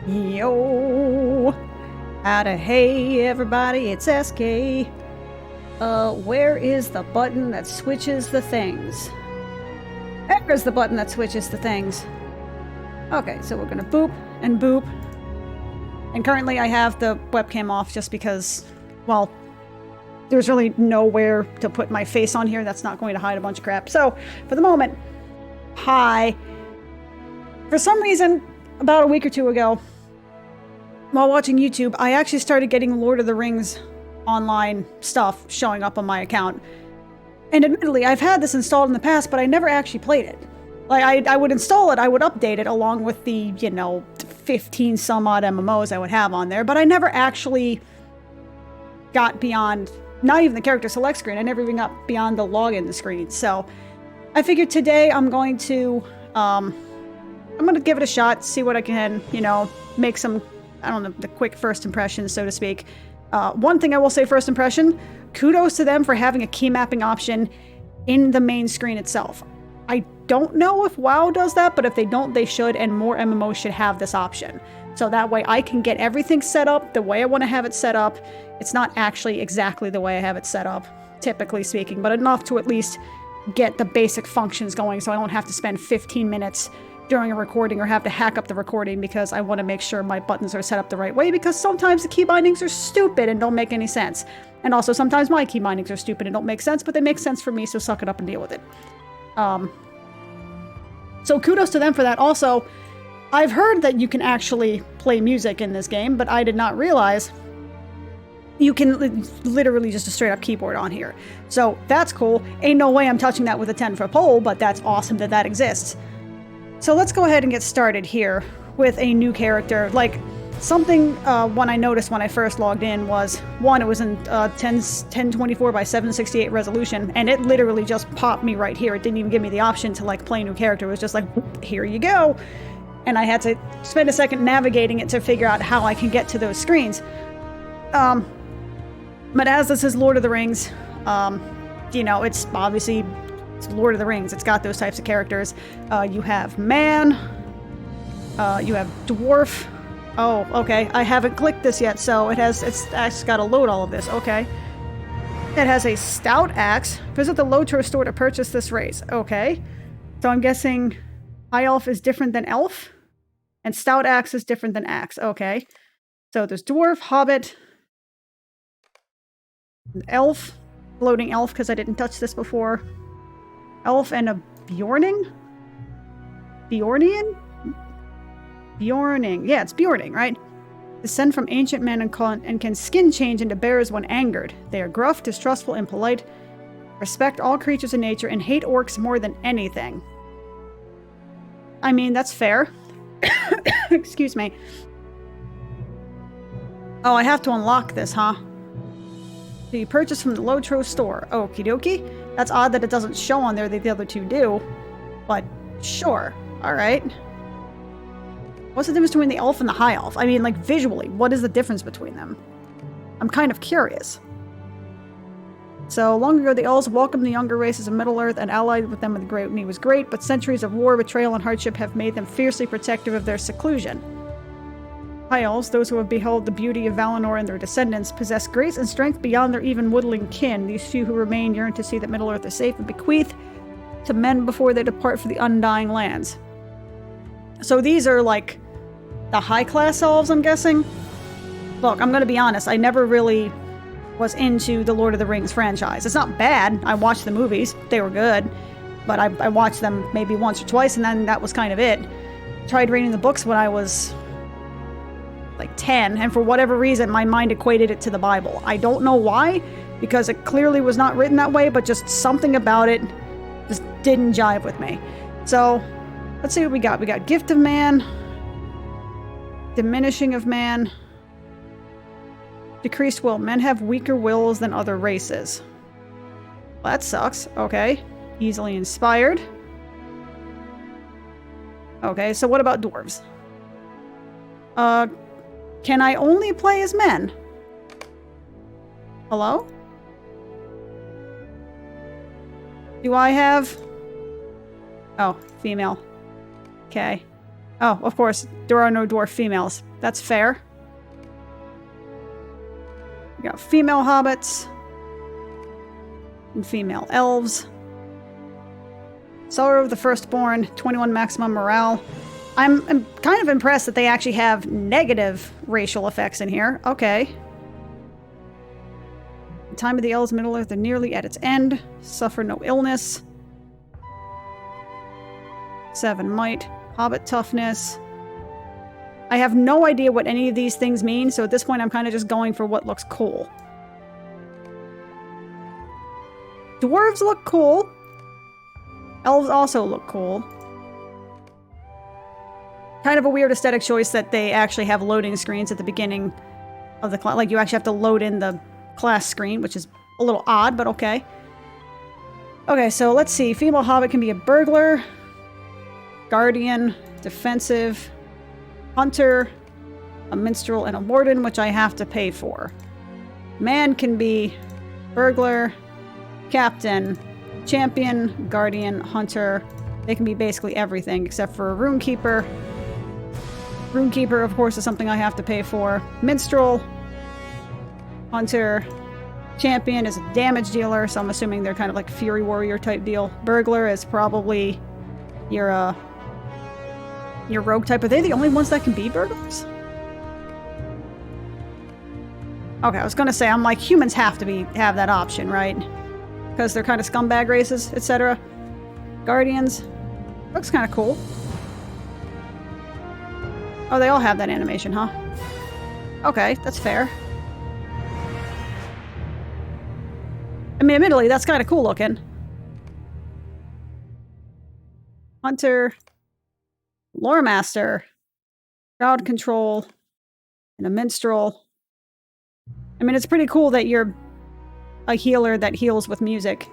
Yo! Howdy, hey everybody, it's SK. Where is the button that switches the things? There's the button that switches the things. Okay, so we're gonna boop and boop. And currently I have the webcam off just because, well, there's really nowhere to put my face on here that's not going to hide a bunch of crap. So, for the moment, hi. For some reason, about a week or two ago, while watching YouTube, I actually started getting Lord of the Rings online stuff showing up on my account. And admittedly, I've had this installed in the past, but I never actually played it. Like, I would install it, I would update it along with the, 15 some odd MMOs I would have on there, but I never actually got beyond, not even the character select screen, I never even got beyond the login screen. So, I figured today I'm going to give it a shot, see what I can, make some, I don't know, the quick first impressions, so to speak. One thing I will say first impression, kudos to them for having a key mapping option in the main screen itself. I don't know if WoW does that, but if they don't, they should, and more MMOs should have this option. So that way I can get everything set up the way I want to have it set up. It's not actually exactly the way I have it set up, typically speaking, but enough to at least get the basic functions going so I don't have to spend 15 minutes during a recording or have to hack up the recording because I want to make sure my buttons are set up the right way, because sometimes the key bindings are stupid and don't make any sense. And also sometimes my key bindings are stupid and don't make sense, but they make sense for me, so suck it up and deal with it. So kudos to them for that. Also, I've heard that you can actually play music in this game, but I did not realize you can literally just a straight up keyboard on here. So that's cool. Ain't no way I'm touching that with a 10-foot pole, but that's awesome that that exists. So let's go ahead and get started here with a new character. Like, something one I noticed when I first logged in was, one, it was in 1024 by 768 resolution, and it literally just popped me right here. It didn't even give me the option to like play a new character. It was just like, here you go. And I had to spend a second navigating it to figure out how I can get to those screens. But as this is Lord of the Rings, it's obviously it's Lord of the Rings. It's got those types of characters. You have man. You have dwarf. Oh, okay. I haven't clicked this yet, so it's actually got to load all of this. Okay. It has a stout axe. Visit the Lotro store to purchase this race. Okay. So I'm guessing high elf is different than elf, and stout axe is different than axe. Okay. So there's dwarf, hobbit, elf, floating elf because I didn't touch this before. Elf and a Bjorning? Bjornian? Bjorning. Yeah, it's Bjorning, right? Descend from ancient men and can skin change into bears when angered. They are gruff, distrustful, and polite. Respect all creatures in nature and hate orcs more than anything. I mean, that's fair. Excuse me. Oh, I have to unlock this, huh? So you purchase from the Lotro store. Okie dokie. That's odd that it doesn't show on there that the other two do. But sure. Alright. What's the difference between the elf and the high elf? I mean, like, visually, what is the difference between them? I'm kind of curious. So, long ago, the elves welcomed the younger races of Middle-earth and allied with them when the Great Need was great, but centuries of war, betrayal, and hardship have made them fiercely protective of their seclusion. High elves, those who have beheld the beauty of Valinor and their descendants, possess grace and strength beyond their even woodland kin. These few who remain yearn to see that Middle-earth is safe and bequeath to men before they depart for the undying lands. So these are, like, the high-class elves, I'm guessing? Look, I'm gonna be honest, I never really was into the Lord of the Rings franchise. It's not bad. I watched the movies. They were good. But I watched them maybe once or twice, and then that was kind of it. Tried reading the books when I was like 10, and for whatever reason, my mind equated it to the Bible. I don't know why, because it clearly was not written that way, but just something about it just didn't jive with me. So, let's see what we got. We got Gift of Man, Diminishing of Man, Decreased Will. Men have weaker wills than other races. Well, that sucks. Okay. Easily Inspired. Okay, so what about dwarves? Can I only play as men? Hello? Do I have... Oh, female. Okay. Oh, of course, there are no dwarf females. That's fair. We got female hobbits and female elves. Sorrow of the Firstborn, 21 maximum morale. I'm kind of impressed that they actually have negative racial effects in here. Okay. The time of the elves, Middle Earth, are nearly at its end. Suffer no illness. 7 might. Hobbit toughness. I have no idea what any of these things mean, so at this point I'm kind of just going for what looks cool. Dwarves look cool. Elves also look cool. Kind of a weird aesthetic choice that they actually have loading screens at the beginning of the class. Like, you actually have to load in the class screen, which is a little odd, but okay. Okay, so let's see. Female hobbit can be a burglar, guardian, defensive, hunter, a minstrel, and a warden, which I have to pay for. Man can be burglar, captain, champion, guardian, hunter. They can be basically everything except for a runekeeper. Runekeeper, of course, is something I have to pay for. Minstrel, hunter, champion is a damage dealer, so I'm assuming they're kind of like Fury Warrior type deal. Burglar is probably your rogue type. Are they the only ones that can be burglars? Okay, I was gonna say, I'm like, humans have to have that option, right? Because they're kind of scumbag races, etc. Guardians. Looks kind of cool. Oh, they all have that animation, huh? Okay, that's fair. I mean, admittedly, that's kind of cool looking. Hunter. Lore Master. Crowd control. And a minstrel. I mean, it's pretty cool that you're a healer that heals with music.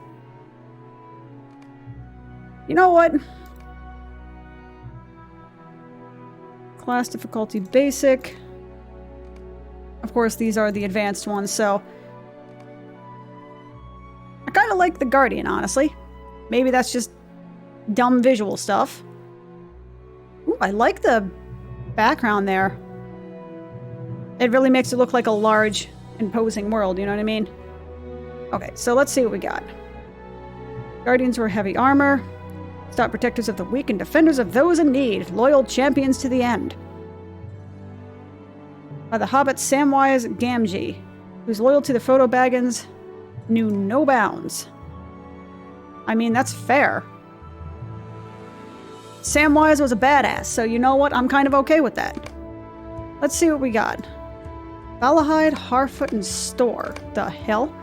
You know what? Class difficulty basic. Of course, these are the advanced ones, so I kind of like the Guardian, honestly. Maybe that's just dumb visual stuff. Ooh, I like the background there. It really makes it look like a large, imposing world, you know what I mean? Okay, so let's see what we got. Guardians wear heavy armor. Stout protectors of the weak and defenders of those in need. Loyal champions to the end. By the hobbit Samwise Gamgee, whose loyalty to the Frodo Baggins knew no bounds. I mean, that's fair. Samwise was a badass, so you know what? I'm kind of okay with that. Let's see what we got. Falahide, Harfoot, and Store. The hell?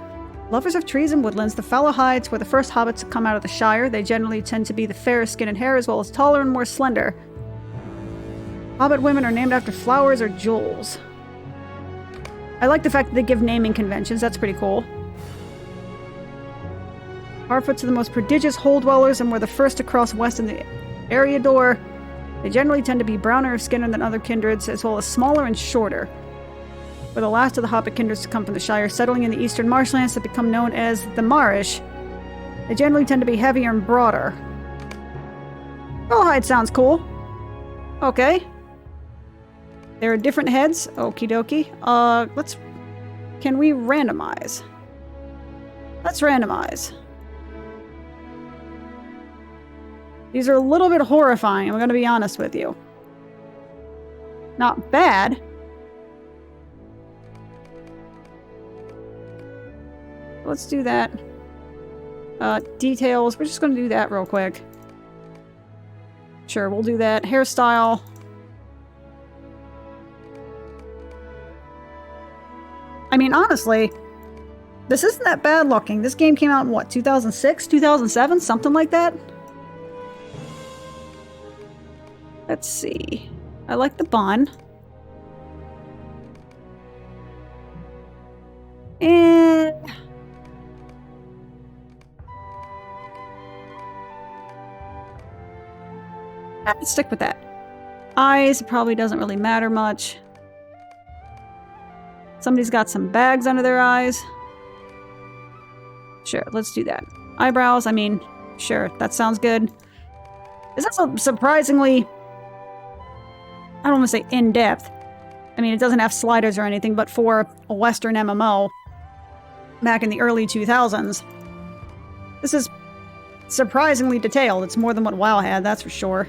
Lovers of trees and woodlands, the Falahides were the first hobbits to come out of the Shire. They generally tend to be the fairest skin and hair, as well as taller and more slender. Hobbit women are named after flowers or jewels. I like the fact that they give naming conventions. That's pretty cool. Harfoots are the most prodigious hole dwellers and were the first to cross west in the Eriador. They generally tend to be browner of skin than other kindreds, as well as smaller and shorter. Were the last of the Hobbit kindreds to come from the Shire, settling in the eastern marshlands that become known as the Marish. They generally tend to be heavier and broader. Rawhide sounds cool. Okay. There are different heads. Okie dokie. Can we randomize? Let's randomize. These are a little bit horrifying, I'm gonna be honest with you. Not bad. Let's do that. Details. We're just going to do that real quick. Sure, we'll do that. Hairstyle. I mean, honestly, this isn't that bad looking. This game came out in, what, 2006? 2007? Something like that? Let's see. I like the bun. And... let's stick with that. Eyes probably doesn't really matter much. Somebody's got some bags under their eyes. Sure, let's do that. Eyebrows, I mean, sure, that sounds good. This is a surprisingly I don't want to say in-depth. I mean, it doesn't have sliders or anything, but for a Western MMO back in the early 2000s, this is surprisingly detailed. It's more than what WoW had, that's for sure.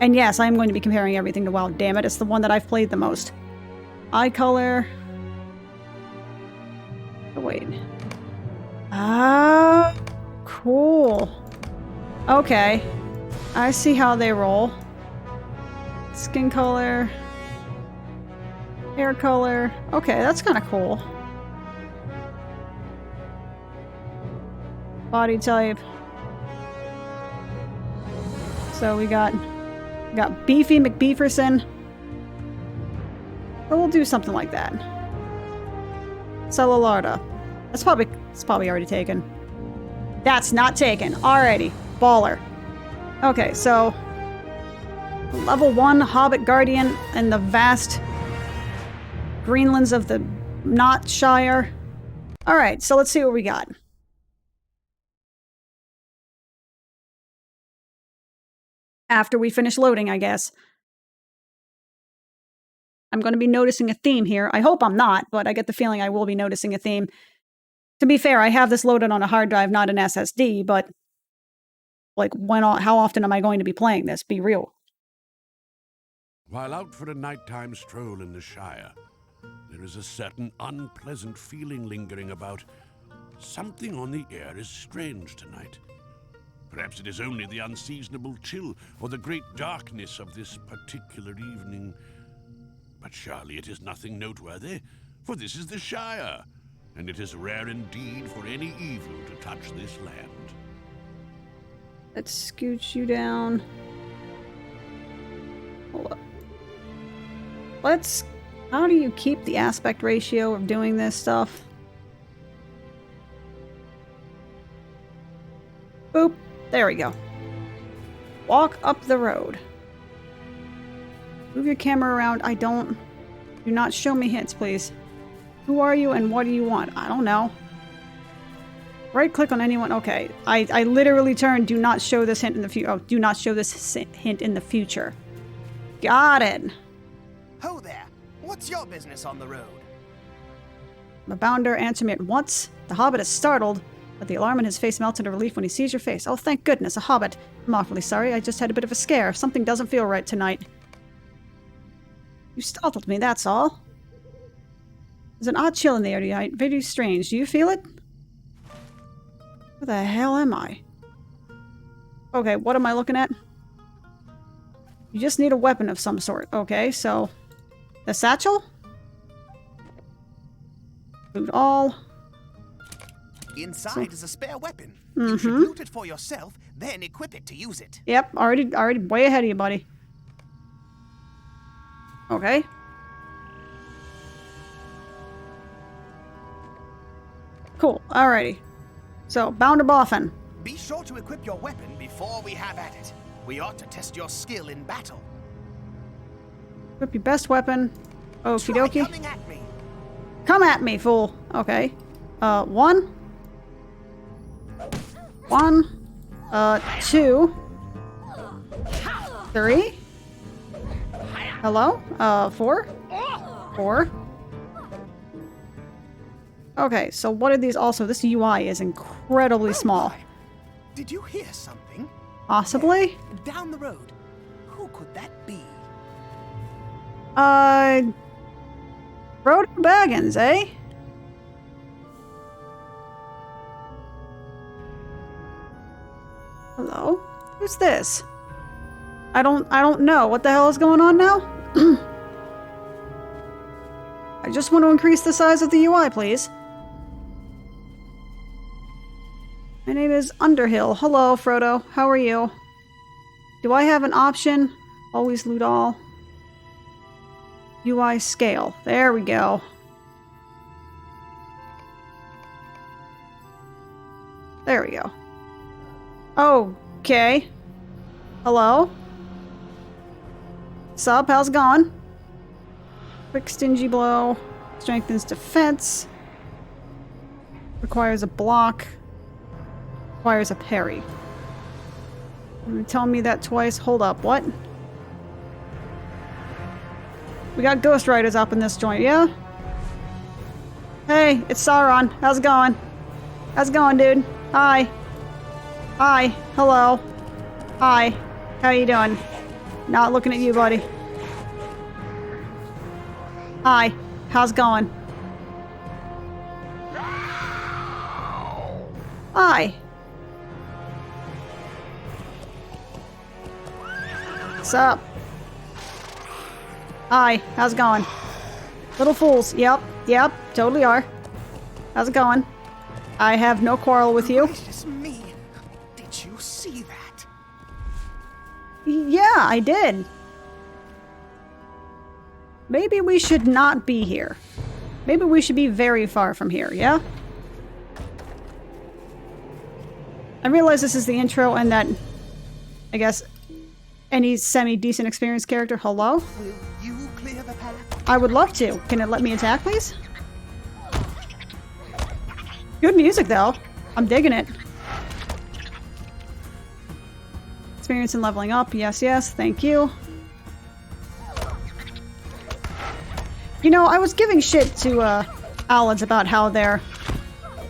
And yes, I am going to be comparing everything to WoW, damn it. It's the one that I've played the most. Eye color. Oh, wait. Ah, cool. Okay. I see how they roll. Skin color. Hair color. Okay, that's kind of cool. Body type. So we got Beefy McBeeferson. But we'll do something like that. Cellularda. It's probably already taken. That's not taken. Alrighty. Baller. Okay, so level 1 Hobbit Guardian in the vast Greenlands of the Not Shire. Alright, so let's see what we got. After we finish loading, I guess. I'm going to be noticing a theme here. I hope I'm not, but I get the feeling I will be noticing a theme. To be fair, I have this loaded on a hard drive, not an SSD, but like, how often am I going to be playing this? Be real. While out for a nighttime stroll in the Shire, there is a certain unpleasant feeling lingering about. Something on the air is strange tonight. Perhaps it is only the unseasonable chill or the great darkness of this particular evening. But surely it is nothing noteworthy, for this is the Shire, and it is rare indeed for any evil to touch this land. Let's scooch you down. Hold up. How do you keep the aspect ratio of doing this stuff? Boop. There we go. Walk up the road. Move your camera around. Do not show me hints, please. Who are you and what do you want? I don't know. Right click on anyone. Okay. I literally turned do not show this hint in the future. Oh, do not show this hint in the future. Got it. Ho there. What's your business on the road? The bounder, answer me at once. The hobbit is startled, but the alarm in his face melts into relief when he sees your face. Oh, thank goodness, a hobbit. I'm awfully sorry. I just had a bit of a scare. Something doesn't feel right tonight. You startled me, that's all. There's an odd chill in the air tonight. Very strange. Do you feel it? Where the hell am I? Okay, what am I looking at? You just need a weapon of some sort. Okay, so... the satchel? Loot all. Inside is a spare weapon. You should loot it for yourself, then equip it to use it. Yep, already way ahead of you, buddy. Okay. Cool, alrighty. So, Bounder Boffin. Be sure to equip your weapon before we have at it. We ought to test your skill in battle. Equip your best weapon. Okie Try dokie. coming at me. Come at me, fool. Okay. 1. 2. 3. Hello? 4. 4. Okay, so what are these also? This UI is incredibly small. Did you hear something? Possibly? Down the road. Who could that be? Frodo Baggins, eh? Hello? Who's this? I don't know. What the hell is going on now? I just want to increase the size of the UI, please. My name is Underhill. Hello, Frodo. How are you? Do I have an option? Always loot all. UI scale. There we go. There we go. Okay. Hello? Sup, how's it going? Quick stingy blow. Strengthens defense. Requires a block. Requires a parry. You tell me that twice. Hold up, what? We got ghost riders up in this joint, yeah? Hey, it's Sauron. How's it going? How's it going, dude? Hi. Hi. Hello. Hi. How you doing? Not looking at you, buddy. Hi. How's it going? Hi. What's up? Hi. How's it going? Little fools. Yep. Yep. Totally are. How's it going? I have no quarrel with you. Gracious me. Did you see that? Yeah, I did. Maybe we should not be here. Maybe we should be very far from here, yeah? I realize this is the intro and that, I guess, any semi-decent experienced character... Hello? Will you clear the path? I would love to. Can it let me attack, please? Good music, though. I'm digging it. Experience and leveling up. Yes, yes. Thank you. You know, I was giving shit to, Owlets about how their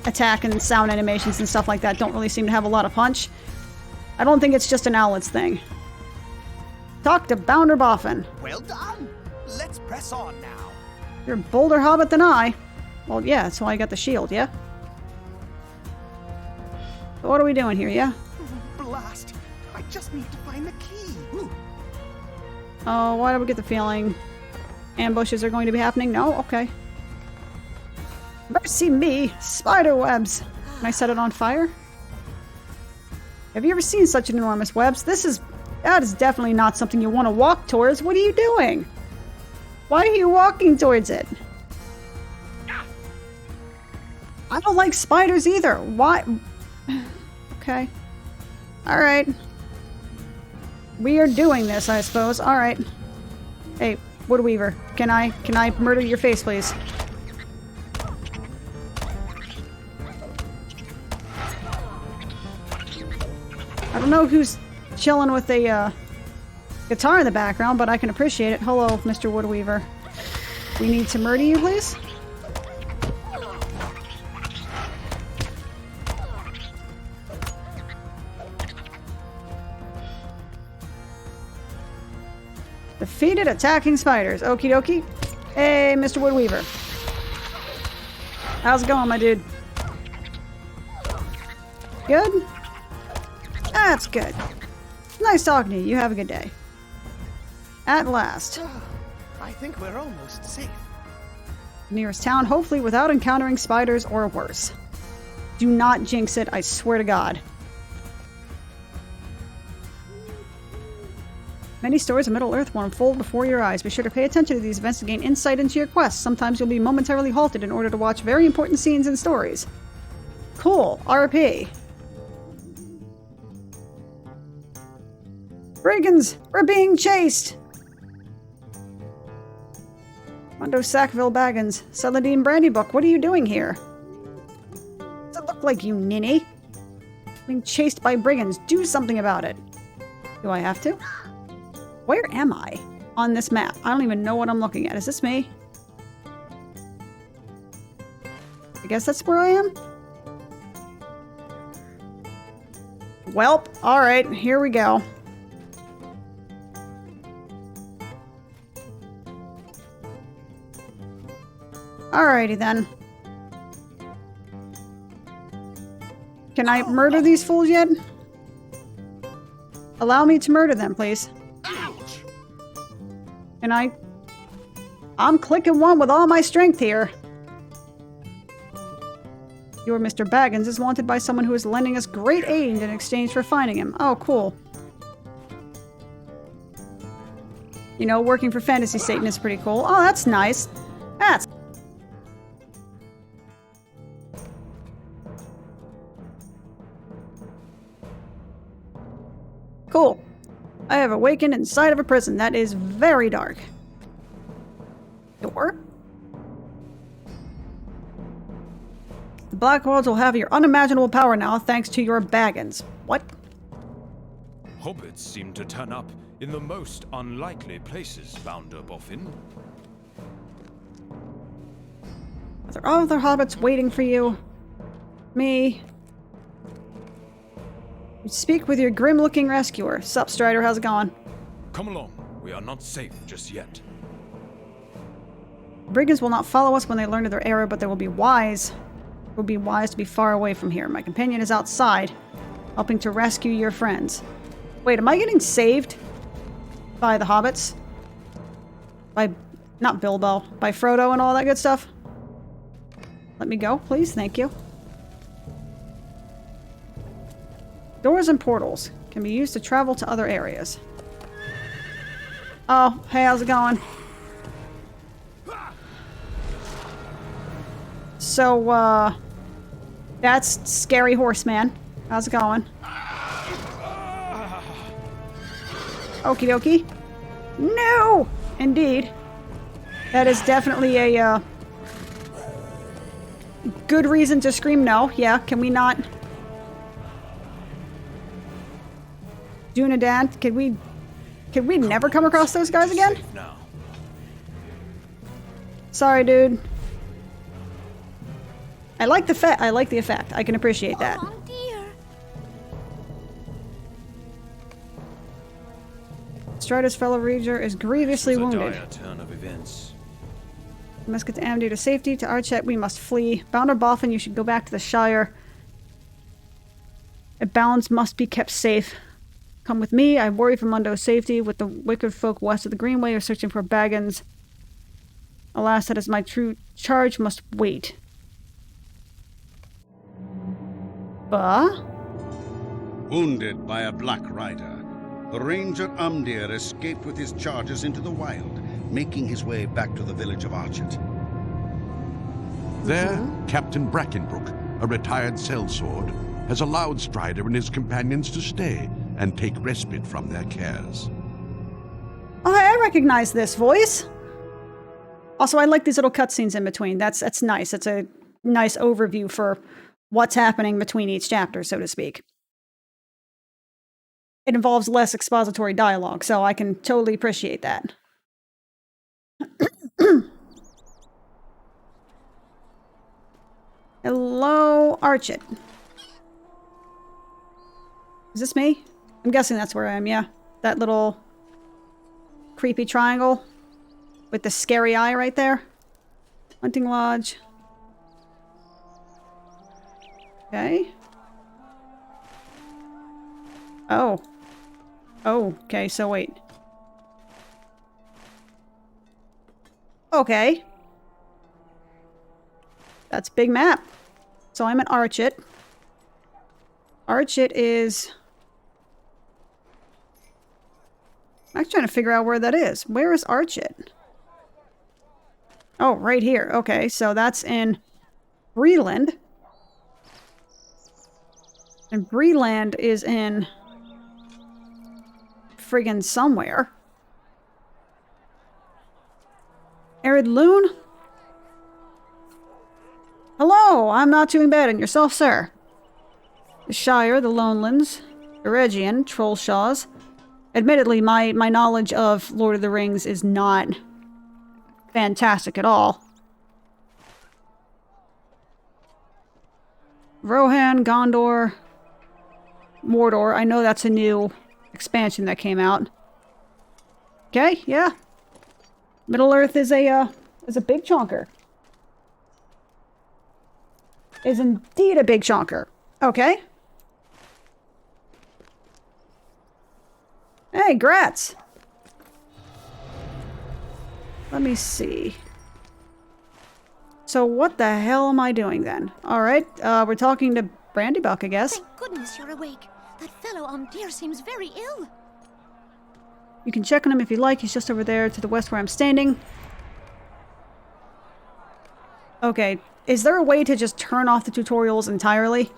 attack and sound animations and stuff like that don't really seem to have a lot of punch. I don't think it's just an Owlets thing. Talk to Bounder Boffin. Well done. Let's press on now. You're a bolder hobbit than I. Well, yeah, that's why I got the shield, yeah? So what are we doing here, yeah? Blast. I just need to find the key. Oh, why do we get the feeling ambushes are going to be happening? No? Okay. Mercy me! Spider webs! Can I set it on fire? Have you ever seen such enormous webs? That is definitely not something you want to walk towards. What are you doing? Why are you walking towards it? I don't like spiders either. Why? Okay. Alright. We are doing this, I suppose. Alright. Hey, Woodweaver, can I murder your face, please? I don't know who's chilling with a guitar in the background, but I can appreciate it. Hello, Mr. Woodweaver. We need to murder you, please? Defeated attacking spiders. Okie dokie. Hey, Mr. Woodweaver. How's it going, my dude? Good? That's good. Nice talking to you. You have a good day. At last. I think we're almost safe. Nearest town, hopefully without encountering spiders or worse. Do not jinx it, I swear to God. Many stories of Middle-earth will unfold before your eyes. Be sure to pay attention to these events to gain insight into your quest. Sometimes you'll be momentarily halted in order to watch very important scenes and stories. Cool. RP. Brigands! We're being chased! Mondo Sackville Baggins. Celandine Brandybuck, what are you doing here? Does it look like you, ninny? Being chased by brigands. Do something about it. Do I have to? Where am I on this map? I don't even know what I'm looking at. Is this me? I guess that's where I am? Welp. Alright, here we go. Alrighty then. Can I murder these fools yet? Allow me to murder them, please. Ouch! Can I? I'm clicking one with all my strength here. Your Mr. Baggins is wanted by someone who is lending us great aid in exchange for finding him. Oh, cool. You know, working for Fantasy Satan is pretty cool. Oh, that's nice. That's... cool. I have awakened inside of a prison that is very dark. Door? The Black Worlds will have your unimaginable power now thanks to your Baggins. What? Hobbits seem to turn up in the most unlikely places, Bounder Boffin. There are other hobbits waiting for you. Me. Speak with your grim-looking rescuer. Sup, Strider, how's it going? Come along. We are not safe just yet. Brigands will not follow us when they learn of their error, but they will be wise. It would be wise to be far away from here. My companion is outside, helping to rescue your friends. Wait, am I getting saved by the hobbits? By, not Bilbo, by Frodo and all that good stuff? Let me go, please. Thank you. Doors and portals can be used to travel to other areas. Oh, hey, how's it going? So, that's Scary Horseman. How's it going? Okie dokie. No! Indeed. That is definitely a, good reason to scream no. Yeah, can we not... Dunedain, could we never come across those guys again? Now. Sorry, dude. I like the effect. I can appreciate that. Oh, dear. Strider's fellow Ranger is grievously wounded. Dire turn of events. We must get to Amity to safety. To Archet, we must flee. Bound or Boffin, you should go back to the Shire. A balance must be kept safe. Come with me. I worry for Mundo's safety. With the wicked folk west of the Greenway are searching for Baggins. Alas, that is my true charge. Must wait. Bah? Wounded by a Black Rider, the Ranger Umdir escaped with his charges into the wild, making his way back to the village of Archet. There, Captain Brackenbrook, a retired sellsword, has allowed Strider and his companions to stay and take respite from their cares. Oh, I recognize this voice. Also, I like these little cutscenes in between. That's nice. It's a nice overview for what's happening between each chapter, so to speak. It involves less expository dialogue, so I can totally appreciate that. Hello, Archet. Is this me? I'm guessing that's where I am, yeah. That little creepy triangle with the scary eye right there. Hunting Lodge. Okay. Oh. Oh, okay, so wait. Okay. That's big map. So I'm at Archet. Archet is... I'm actually trying to figure out where that is. Where is Archet? Oh, right here. Okay, so that's in Breland. And Breland is in... friggin' somewhere. Arid Loon? Hello, I'm not doing bad. And yourself, sir? The Shire, the Lonelands, Eregion, Trollshaws. Admittedly, my knowledge of Lord of the Rings is not fantastic at all. Rohan, Gondor, Mordor. I know that's a new expansion that came out. Okay, yeah. Middle-earth is a big chonker. Is indeed a big chonker. Okay. Hey, Gratz! Let me see. So what the hell am I doing then? Alright, we're talking to Brandybuck, I guess. Thank goodness you're awake. That fellow Umdir seems very ill. You can check on him if you like. He's just over there to the west where I'm standing. Okay, is there a way to just turn off the tutorials entirely? Is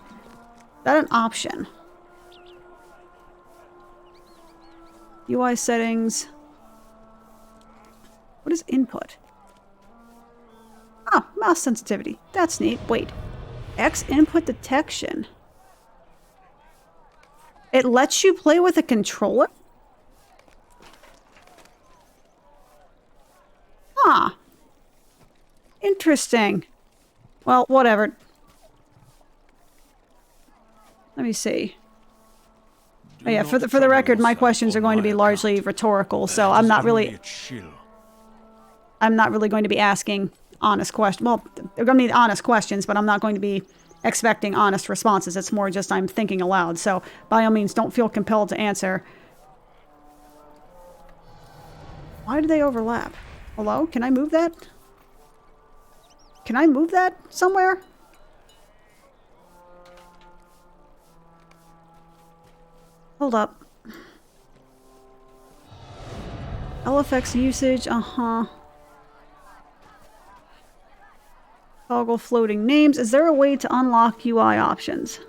that an option? UI settings. What is input? Ah, mouse sensitivity. That's neat. Wait. X input detection. It lets you play with a controller? Huh. Interesting. Well, whatever. Let me see. Oh, yeah, for the record, my questions are going to be largely rhetorical, so I'm not really going to be asking honest questions. Well, they're going to be honest questions, but I'm not going to be expecting honest responses. It's more just I'm thinking aloud. So, by all means, don't feel compelled to answer. Why do they overlap? Hello? Can I move that? Can I move that somewhere? Hold up. LFX usage, Toggle floating names. Is there a way to unlock UI options?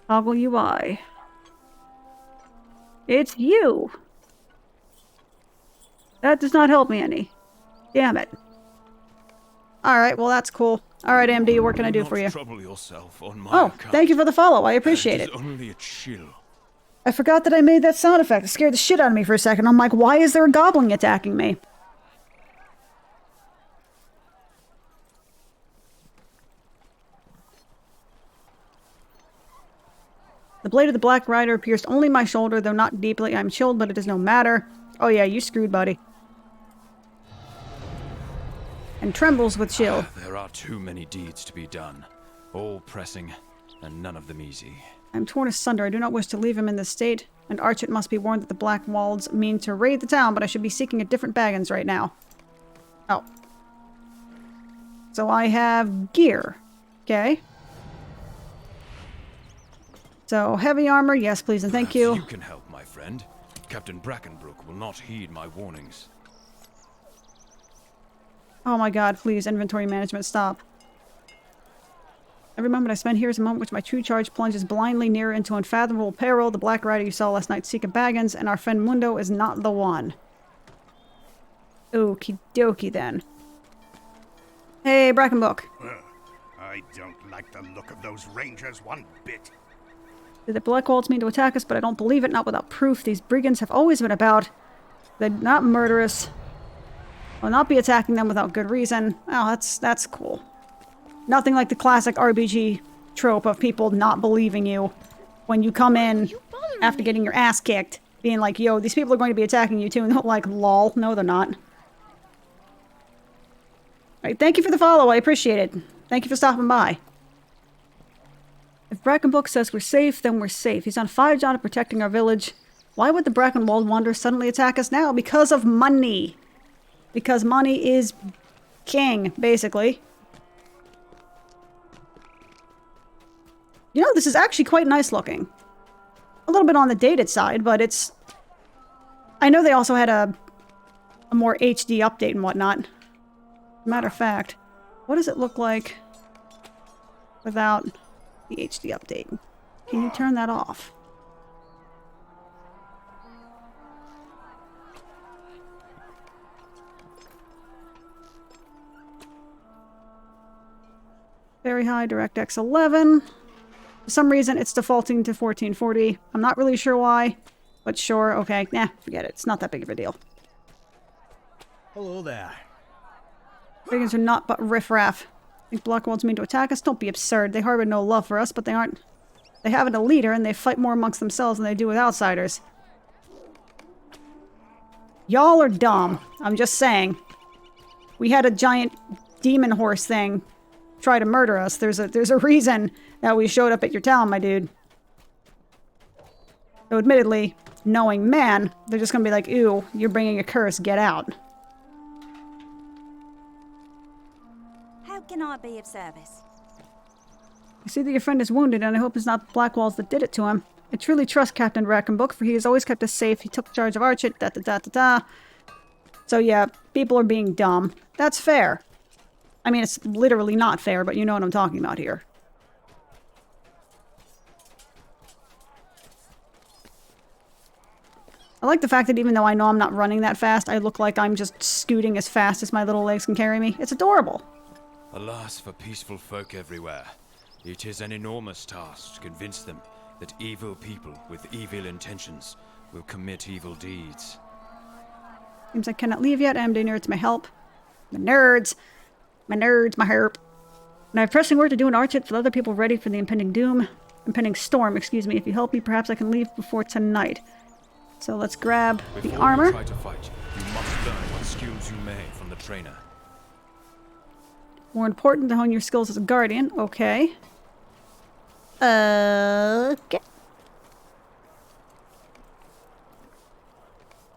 Toggle UI. It's you! That does not help me any. Damn it. Alright, well that's cool. Alright, MD, what can I do for you? Trouble yourself on my Oh, account. thank you for the follow. I appreciate It it. is only a chill. I forgot that I made that sound effect. It scared the shit out of me for a second. I'm like, why is there a goblin attacking me? The blade of the Black Rider pierced only my shoulder, though not deeply. I'm chilled, but it is no matter. Oh yeah, you screwed, buddy. And trembles with chill. There are too many deeds to be done. All pressing, and none of them easy. I'm torn asunder. I do not wish to leave him in this state. And Archit must be warned that the Black Walds mean to raid the town, but I should be seeking a different Baggins right now. Oh. So I have gear. Okay. So, heavy armor, yes please and thank Perhaps you. You can help, my friend. Captain Brackenbrook will not heed my warnings. Oh my god, please, inventory management, stop. Every moment I spend here is a moment which my true charge plunges blindly nearer into unfathomable peril. The Black Rider you saw last night seek a Baggins, and our friend Mundo is not the one. Okie dokie then. Hey, Brackenbrook. I don't like the look of those rangers one bit. The Black Walds mean to attack us, but I don't believe it, not without proof. These brigands have always been about. They're not murderous. I'll not be attacking them without good reason. Oh, that's cool. Nothing like the classic RPG trope of people not believing you when you come in after getting your ass kicked. Being like, yo, these people are going to be attacking you too. And they're like, lol. No, they're not. Alright, thank you for the follow. I appreciate it. Thank you for stopping by. If Brackenbrook says we're safe, then we're safe. He's on 5 job of protecting our village. Why would the Brackenwald Wanderers suddenly attack us now? Because of money. Because money is king, basically. You know, this is actually quite nice looking. A little bit on the dated side, but it's... I know they also had a more HD update and whatnot. Matter of fact, what does it look like without the HD update? Can you turn that off? Very high, DirectX 11. For some reason, it's defaulting to 1440. I'm not really sure why, but sure, okay. Nah, forget it. It's not that big of a deal. Hello there. Brigands are not but riffraff. Think Blackwalds mean to attack us? Don't be absurd. They harbor no love for us, but they aren't... They haven't a leader, and they fight more amongst themselves than they do with outsiders. Y'all are dumb. I'm just saying. We had a giant demon horse thing try to murder us. There's a reason that we showed up at your town, my dude. Though admittedly, knowing man, they're just gonna be like, ew, you're bringing a curse, get out. How can I be of service? I see that your friend is wounded, and I hope it's not the Blackwalds that did it to him. I truly trust Captain Brackenbrook, for he has always kept us safe. He took charge of Archit, da-da-da-da-da. So yeah, people are being dumb. That's fair. I mean, it's literally not fair, but you know what I'm talking about here. I like the fact that even though I know I'm not running that fast, I look like I'm just scooting as fast as my little legs can carry me. It's adorable. Alas for peaceful folk everywhere. It is an enormous task to convince them that evil people with evil intentions will commit evil deeds. Seems I cannot leave yet. I am near to my help. My nerds. My nerds, my herp. And I have pressing work to do an archit with other people ready for the impending storm, excuse me. If you help me, perhaps I can leave before tonight. So let's grab the armor. Before you try to fight, you must learn what skills you may from the trainer. More important to hone your skills as a guardian. Okay. Okay.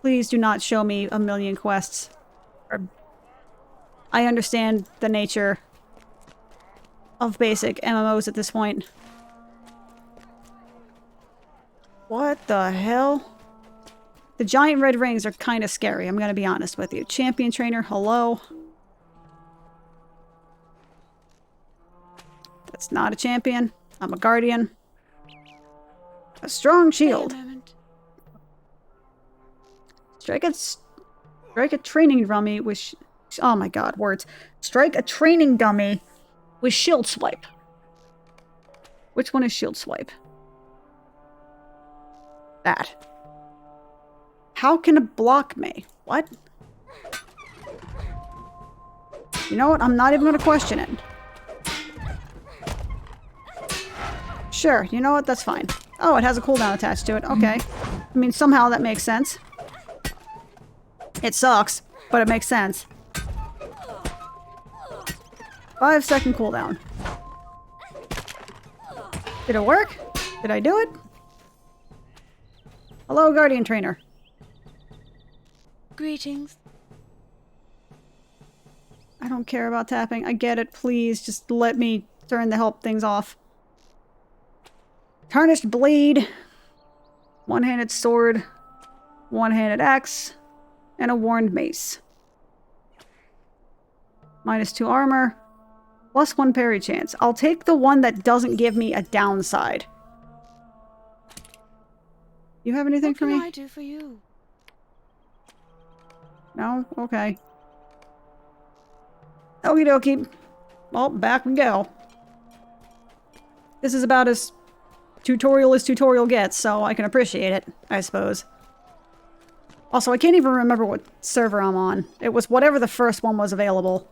Please do not show me a million quests. I understand the nature of basic MMOs at this point. What the hell? The giant red rings are kind of scary, I'm gonna be honest with you. Champion trainer, hello? That's not a champion. I'm a guardian. A strong shield. Wait a moment. Strike a training dummy with... oh my god, words. Strike a training dummy with shield swipe. Which one is shield swipe? That. How can it block me? What? You know what? I'm not even going to question it. Sure, you know what? That's fine. Oh, it has a cooldown attached to it. Okay. I mean, somehow that makes sense. It sucks, but it makes sense. 5-second cooldown. Did it work? Did I do it? Hello, Guardian Trainer. Greetings. I don't care about tapping. I get it. Please, just let me turn the help things off. Tarnished Blade. One-handed sword. One-handed axe. And a warned mace. -2 armor. +1 parry chance. I'll take the one that doesn't give me a downside. You have anything for me? What can I do for you? No? Okay. Okie dokie. Well, back we go. This is about as tutorial as tutorial gets, so I can appreciate it, I suppose. Also, I can't even remember what server I'm on. It was whatever the first one was available.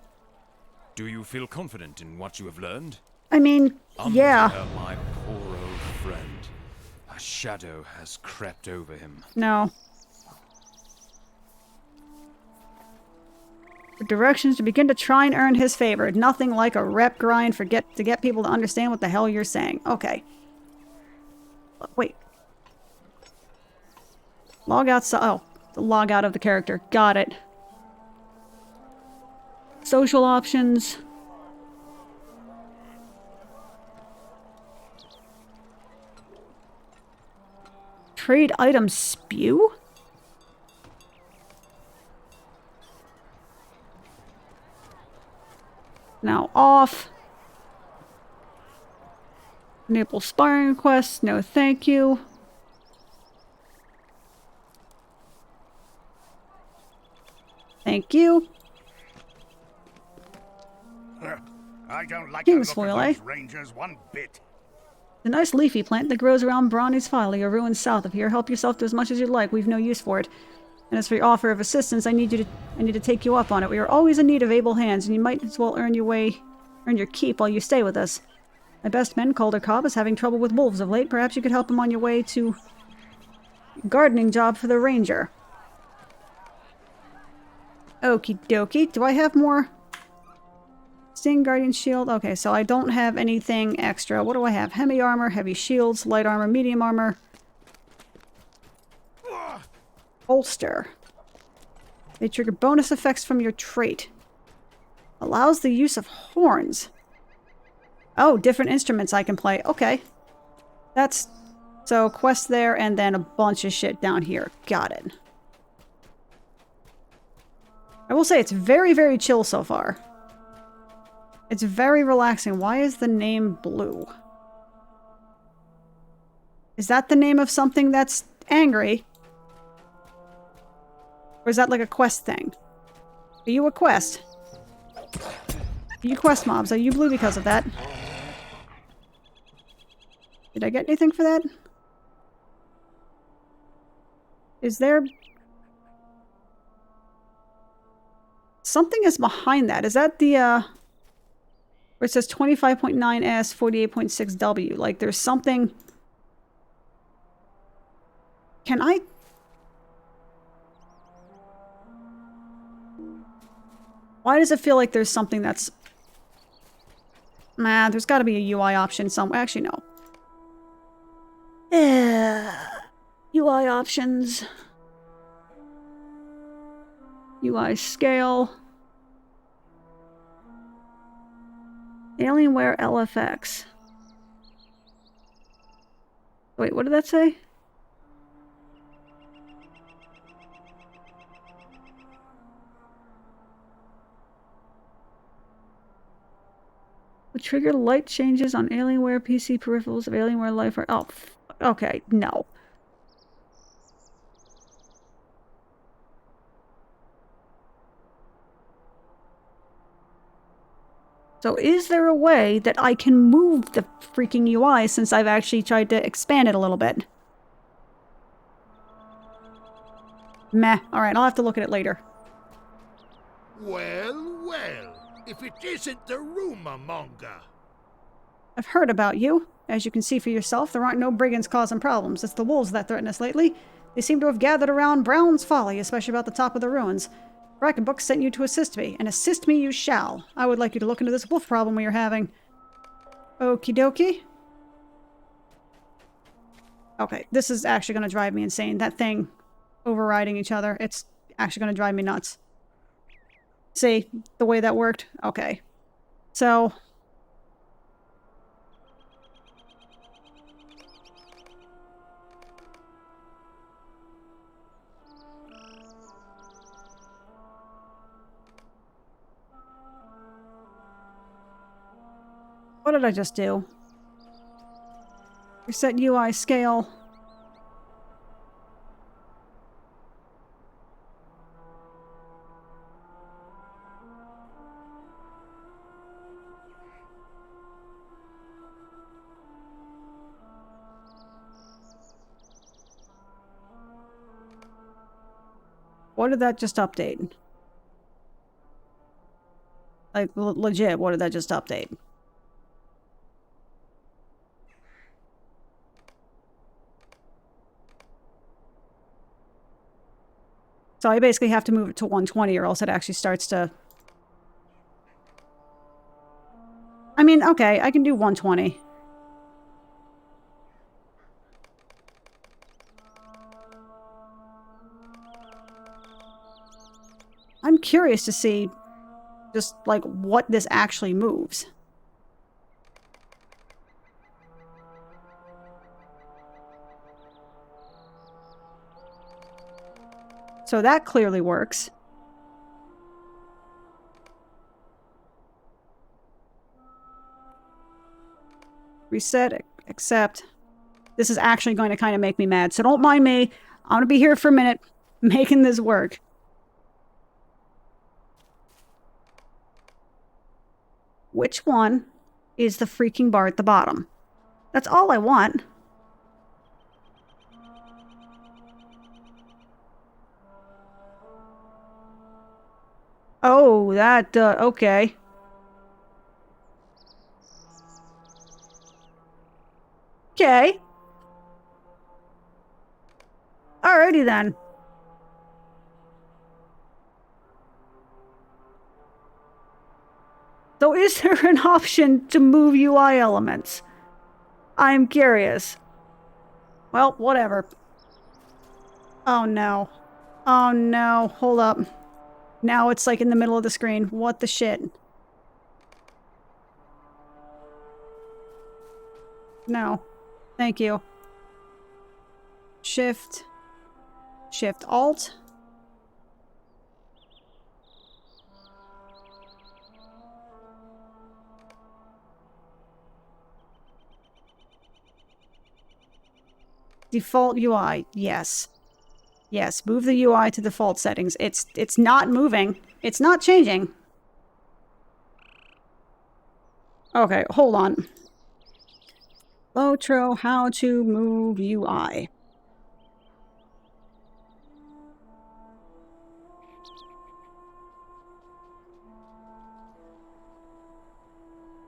Do you feel confident in what you have learned? I mean, yeah. My poor old friend. A shadow has crept over him. No. The directions to begin to try and earn his favor. Nothing like a rep grind to get people to understand what the hell you're saying. Okay. Wait. Log outside. Oh, the log out of the character. Got it. Social options. Trade item spew? Now off. Enable sparring requests. No thank you. Thank you. I don't like King's the look foil, of eh? those rangers one bit. The nice leafy plant that grows around Brawny's Folly, or ruins south of here. Help yourself to as much as you'd like. We've no use for it. And as for your offer of assistance, I need to take you up on it. We are always in need of able hands, and you might as well earn your keep while you stay with us. My best man, Calder Cobb, is having trouble with wolves of late. Perhaps you could help him on your way to gardening job for the ranger. Okie dokie. Do I have more? Sting, Guardian Shield. Okay, so I don't have anything extra. What do I have? Heavy armor, heavy shields, light armor, medium armor. Holster. They trigger bonus effects from your trait. Allows the use of horns. Oh, different instruments I can play. Okay. That's... so, quest there, and then a bunch of shit down here. Got it. I will say, it's very, very chill so far. It's very relaxing. Why is the name blue? Is that the name of something that's angry? Or is that like a quest thing? Are you a quest? Are you quest mobs? Are you blue because of that? Did I get anything for that? Is there... Something is behind that. Is that the, where it says 25.9S, 48.6W? Like, there's something... Can I... Why does it feel like there's something that's... Nah, there's got to be a UI option somewhere. Actually, no. UI options. UI scale. Alienware LFX. Wait, what did that say? Would trigger light changes on Alienware PC peripherals of Alienware Life. Oh, okay, no. So is there a way that I can move the freaking UI since I've actually tried to expand it a little bit? Meh. Alright, I'll have to look at it later. Well, well, if it isn't the rumor monger. I've heard about you. As you can see for yourself, there aren't no brigands causing problems. It's the wolves that threaten us lately. They seem to have gathered around Brown's Folly, especially about the top of the ruins. Brackenbook sent you to assist me, and assist me you shall. I would like you to look into this wolf problem we are having. Okie dokie. Okay, this is actually going to drive me insane. That thing overriding each other. It's actually going to drive me nuts. See, the way that worked? Okay. So... what did I just do? Reset UI scale. What did that just update? Like, legit, what did that just update? So I basically have to move it to 120 or else it actually starts to... I mean, okay, I can do 120. I'm curious to see just, like, what this actually moves. So that clearly works. Reset, accept. This is actually going to kind of make me mad, so don't mind me. I'm going to be here for a minute, making this work. Which one is the freaking bar at the bottom? That's all I want. Oh, that, okay. Okay. Alrighty then. So is there an option to move UI elements? I'm curious. Well, whatever. Oh no. Oh no, hold up. Now it's like in the middle of the screen. What the shit? No. Thank you. Shift. Shift Alt. Default UI. Yes. Yes, move the UI to default settings. It's not moving. It's not changing. Okay, hold on. Lotro, how to move UI.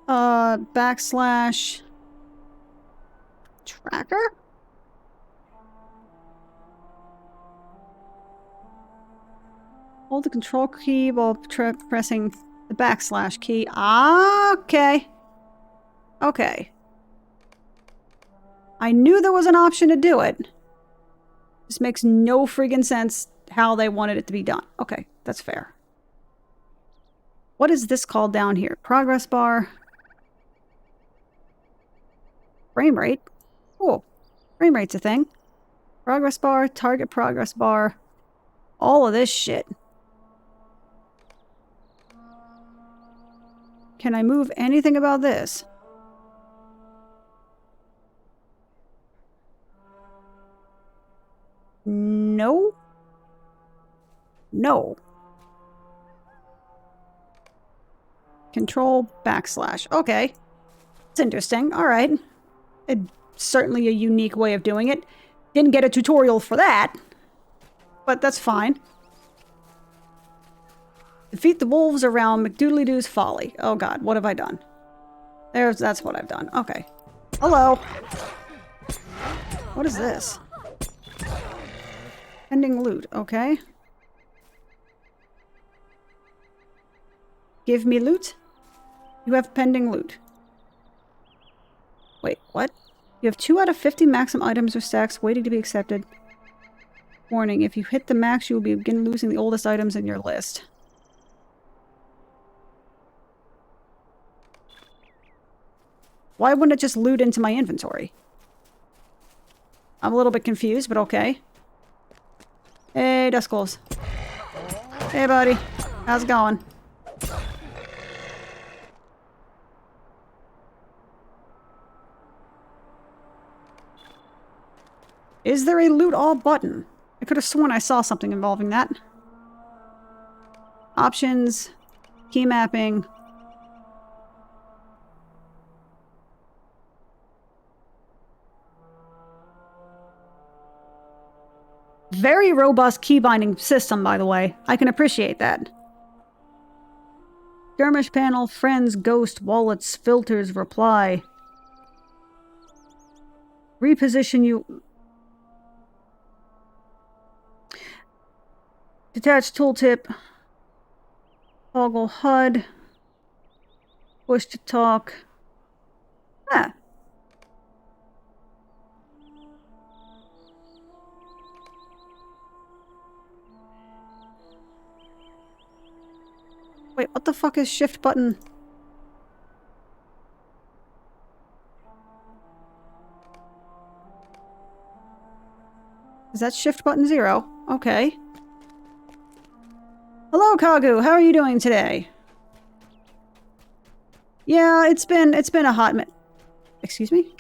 Backslash... Tracker? Hold the control key while pressing the backslash key. Ah, okay. Okay. I knew there was an option to do it. This makes no friggin' sense how they wanted it to be done. Okay, that's fair. What is this called down here? Progress bar. Frame rate. Cool. Frame rate's a thing. Progress bar, target progress bar. All of this shit. Can I move anything about this? No. No. Control backslash. Okay. It's interesting. Alright. Certainly a unique way of doing it. Didn't get a tutorial for that. But that's fine. Defeat the wolves around McDoodly-Doo's folly. Oh god, what have I done? That's what I've done. Okay. Hello. What is this? Pending loot. Okay. Give me loot. You have pending loot. Wait, what? You have 2 out of 50 maximum items or stacks waiting to be accepted. Warning, if you hit the max, you will begin losing the oldest items in your list. Why wouldn't it just loot into my inventory? I'm a little bit confused, but okay. Hey, Duscles. Hey, buddy. How's it going? Is there a loot all button? I could have sworn I saw something involving that. Options. Key mapping. Very robust key binding system, by the way. I can appreciate that. Skirmish panel, friends, ghost, wallets, filters, reply. Reposition you... Detach tooltip. Toggle HUD. Push to talk. Ah. Wait, what the fuck is shift button? Is that shift button 0? Okay. Hello, Kagu. How are you doing today? Yeah, it's been a hot minute. Excuse me?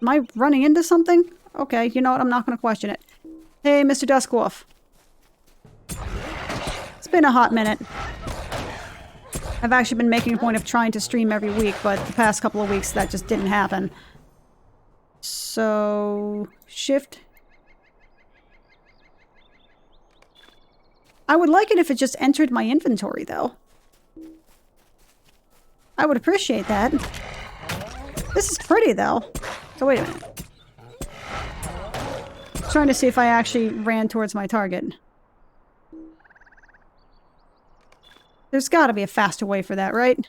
Am I running into something? Okay, you know what? I'm not going to question it. Hey, Mr. Duskwolf. It's been a hot minute. I've actually been making a point of trying to stream every week, but the past couple of weeks that just didn't happen. So... Shift... I would like it if it just entered my inventory, though. I would appreciate that. This is pretty, though. So wait a minute. Trying to see if I actually ran towards my target. There's gotta be a faster way for that, right?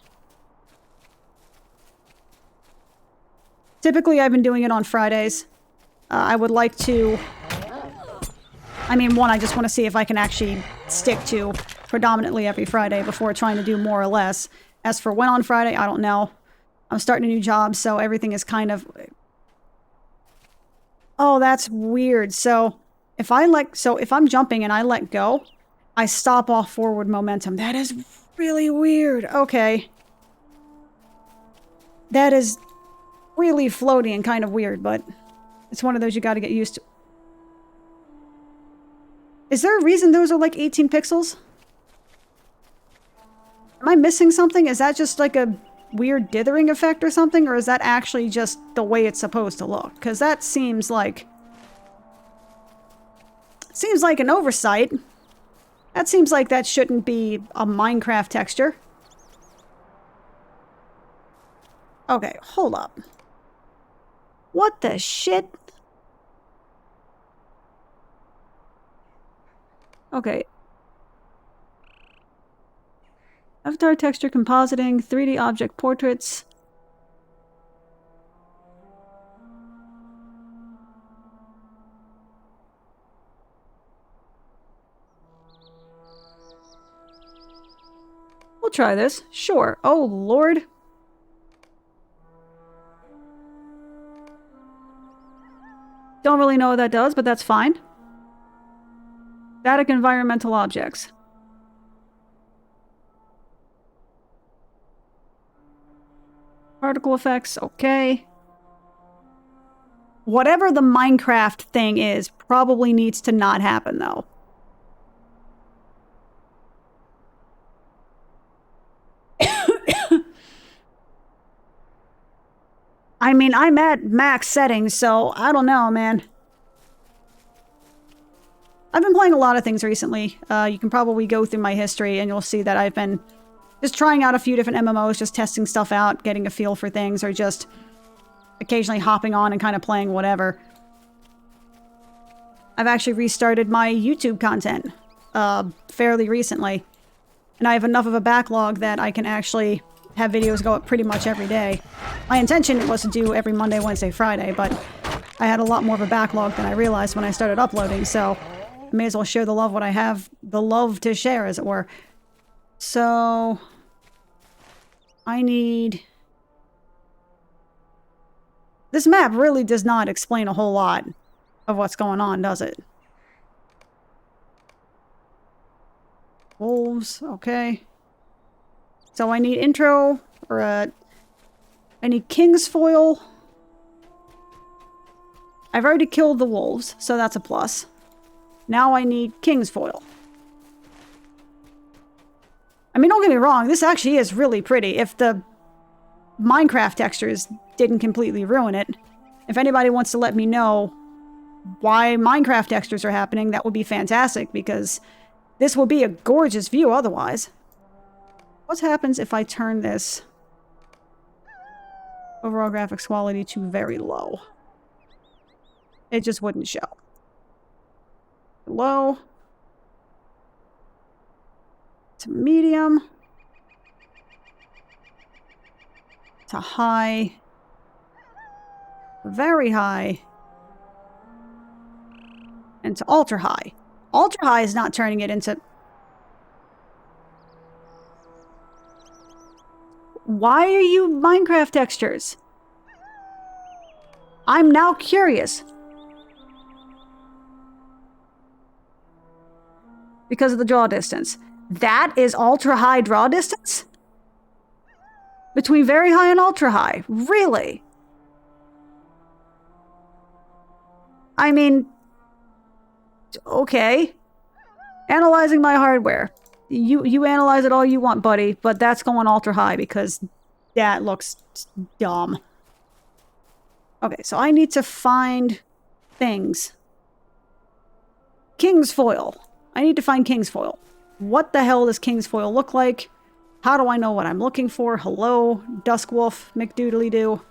Typically, I've been doing it on Fridays. I would like to... I mean, one, I just want to see if I can actually stick to predominantly every Friday before trying to do more or less. As for when on Friday, I don't know. I'm starting a new job, so everything is kind of... Oh, that's weird. So, if I'm jumping and I let go, I stop off forward momentum. That is really weird. Okay. That is really floaty and kind of weird, but it's one of those you gotta get used to. Is there a reason those are like 18 pixels? Am I missing something? Is that just like a weird dithering effect or something? Or is that actually just the way it's supposed to look? Because that seems like... Seems like an oversight. That seems like that shouldn't be a Minecraft texture. Okay, hold up. What the shit? Okay. Avatar texture compositing, 3D object portraits. We'll try this. Sure. Oh, Lord. Don't really know what that does, but that's fine. Static environmental objects. Particle effects, okay. Whatever the Minecraft thing is probably needs to not happen, though. I mean, I'm at max settings, so I don't know, man. I've been playing a lot of things recently. You can probably go through my history and you'll see that I've been just trying out a few different MMOs, just testing stuff out, getting a feel for things, or just occasionally hopping on and kind of playing whatever. I've actually restarted my YouTube content fairly recently. And I have enough of a backlog that I can actually have videos go up pretty much every day. My intention was to do every Monday, Wednesday, Friday, but I had a lot more of a backlog than I realized when I started uploading, so I may as well share the love what I have, the love to share, as it were. So I need... This map really does not explain a whole lot of what's going on, does it? Wolves, okay. So I need intro, or I need King's Foil. I've already killed the wolves, so that's a plus. Now I need King's Foil. I mean, don't get me wrong, this actually is really pretty. If the Minecraft textures didn't completely ruin it. If anybody wants to let me know why Minecraft textures are happening, that would be fantastic, because this will be a gorgeous view otherwise. What happens if I turn this overall graphics quality to very low? It just wouldn't show. Low to medium to high, very high, and to ultra high. Ultra high is not turning it into... Why are you Minecraft textures? I'm now curious. Because of the draw distance. That is ultra high draw distance? Between very high and ultra high? Really? I mean... Okay. Analyzing my hardware. You analyze it all you want, buddy, but that's going ultra high because that looks dumb. Okay, so I need to find things. King's Foil. I need to find King's Foil. What the hell does King's Foil look like? How do I know what I'm looking for? Hello, Duskwolf, McDoodly-doo.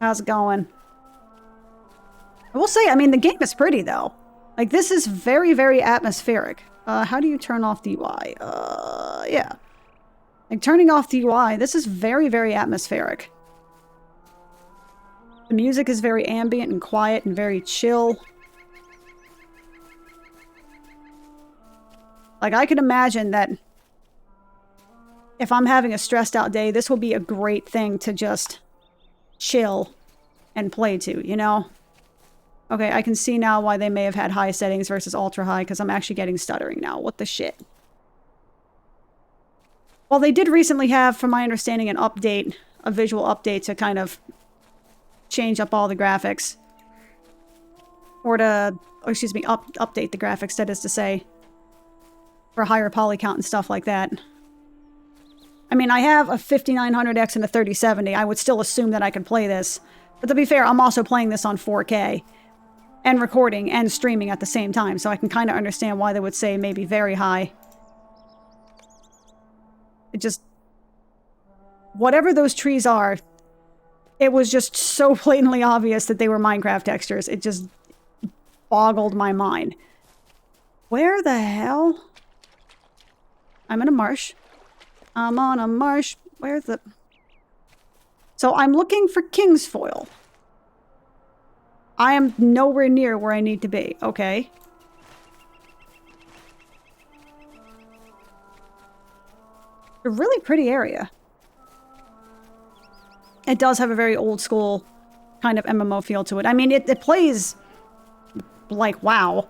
How's it going? I will say, I mean, the game is pretty, though. Like, this is very, very atmospheric. How do you turn off the UI? Yeah. Like, turning off the UI, this is very, very atmospheric. The music is very ambient and quiet and very chill. Like, I can imagine that if I'm having a stressed out day, this will be a great thing to just chill and play to, you know? Okay, I can see now why they may have had high settings versus ultra high, because I'm actually getting stuttering now. What the shit? Well, they did recently have, from my understanding, an update, a visual update to kind of change up all the graphics. Or to, or excuse me, update the graphics, that is to say, for higher poly count and stuff like that. I mean, I have a 5900X and a 3070. I would still assume that I could play this. But to be fair, I'm also playing this on 4K. And recording and streaming at the same time, so I can kind of understand why they would say maybe very high. It just... Whatever those trees are, It was just so blatantly obvious that they were Minecraft textures. It just boggled my mind. Where the hell? I'm in a marsh. I'm on a marsh. Where's the... So I'm looking for king's foil. I am nowhere near where I need to be. Okay. A really pretty area. It does have a very old school kind of MMO feel to it. I mean, it plays like WoW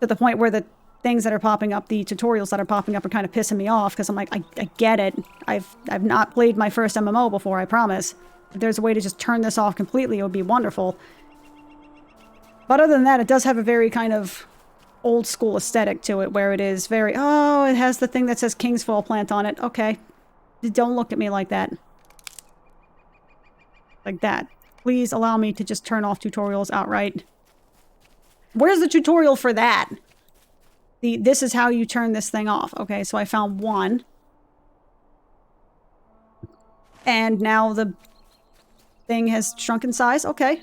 to the point where the things that are popping up, the tutorials that are popping up are kind of pissing me off because I'm like, I get it. I've not played my first MMO before, I promise. If there's a way to just turn this off completely, it would be wonderful. But other than that, it does have a very kind of old school aesthetic to it where it is very, oh, it has the thing that says Kingsfall plant on it. Okay. Don't look at me like that. Like that. Please allow me to just turn off tutorials outright. Where's the tutorial for that? This is how you turn this thing off. Okay, so I found one. And now the thing has shrunk in size. Okay.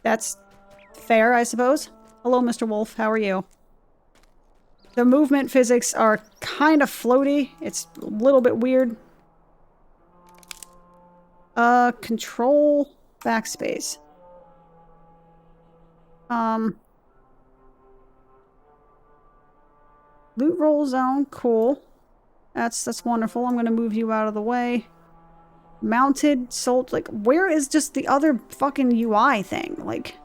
That's fair, I suppose. Hello, Mr. Wolf. How are you? The movement physics are kind of floaty. It's a little bit weird. Control backspace. Loot roll zone, cool. That's wonderful. I'm gonna move you out of the way. Mounted, sold, like, where is just the other fucking UI thing? Like,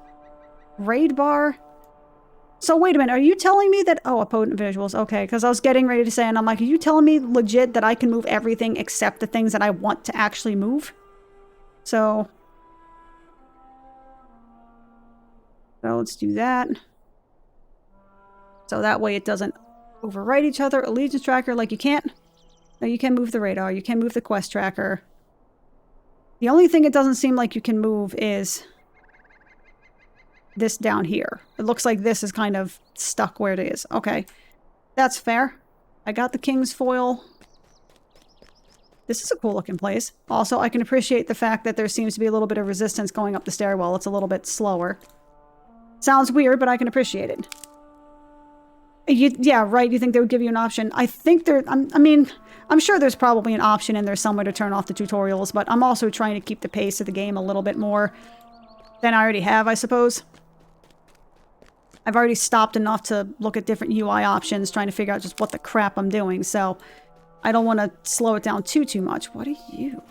raid bar? So wait a minute, are you telling me that, oh, opponent visuals, okay, because I was getting ready to say, and I'm like, are you telling me legit that I can move everything except the things that I want to actually move? So let's do that. So that way it doesn't overwrite each other. Allegiance tracker, like you can't. No, you can move the radar. You can move the quest tracker. The only thing it doesn't seem like you can move is this down here. It looks like this is kind of stuck where it is. Okay. That's fair. I got the king's foil. This is a cool looking place. Also, I can appreciate the fact that there seems to be a little bit of resistance going up the stairwell. It's a little bit slower. Sounds weird, but I can appreciate it. Yeah, right. You think they would give you an option? I think there... I mean, I'm sure there's probably an option in there somewhere to turn off the tutorials, but I'm also trying to keep the pace of the game a little bit more than I already have, I suppose. I've already stopped enough to look at different UI options, trying to figure out just what the crap I'm doing, so I don't want to slow it down too much. What are you?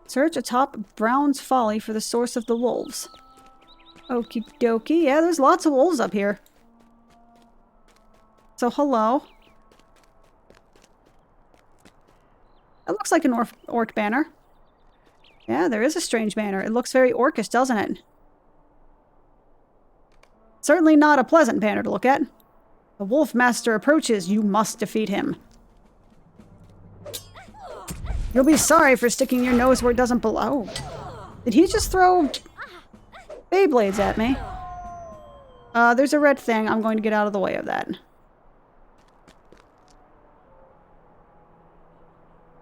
Search atop Brown's Folly for the source of the wolves. Okie dokie. Yeah, there's lots of wolves up here. So, hello. That looks like an orc banner. Yeah, there is a strange banner. It looks very orcish, doesn't it? Certainly not a pleasant banner to look at. The wolf master approaches. You must defeat him. You'll be sorry for sticking your nose where it doesn't belong. Did he just throw Beyblades at me? There's a red thing. I'm going to get out of the way of that.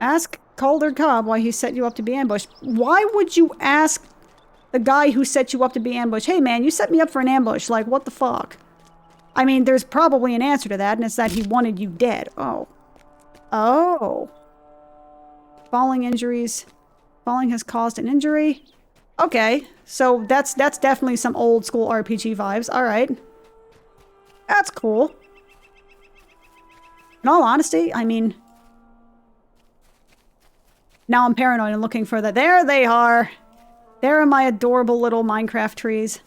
Ask Calder Cobb why he set you up to be ambushed. Why would you ask the guy who set you up to be ambushed? Hey man, you set me up for an ambush. Like, what the fuck? I mean, there's probably an answer to that, and it's that he wanted you dead. Oh. Oh. Falling injuries. Falling has caused an injury. Okay, so that's definitely some old school RPG vibes. Alright. That's cool. In all honesty, I mean... Now I'm paranoid and looking for the... There they are! There are my adorable little Minecraft trees.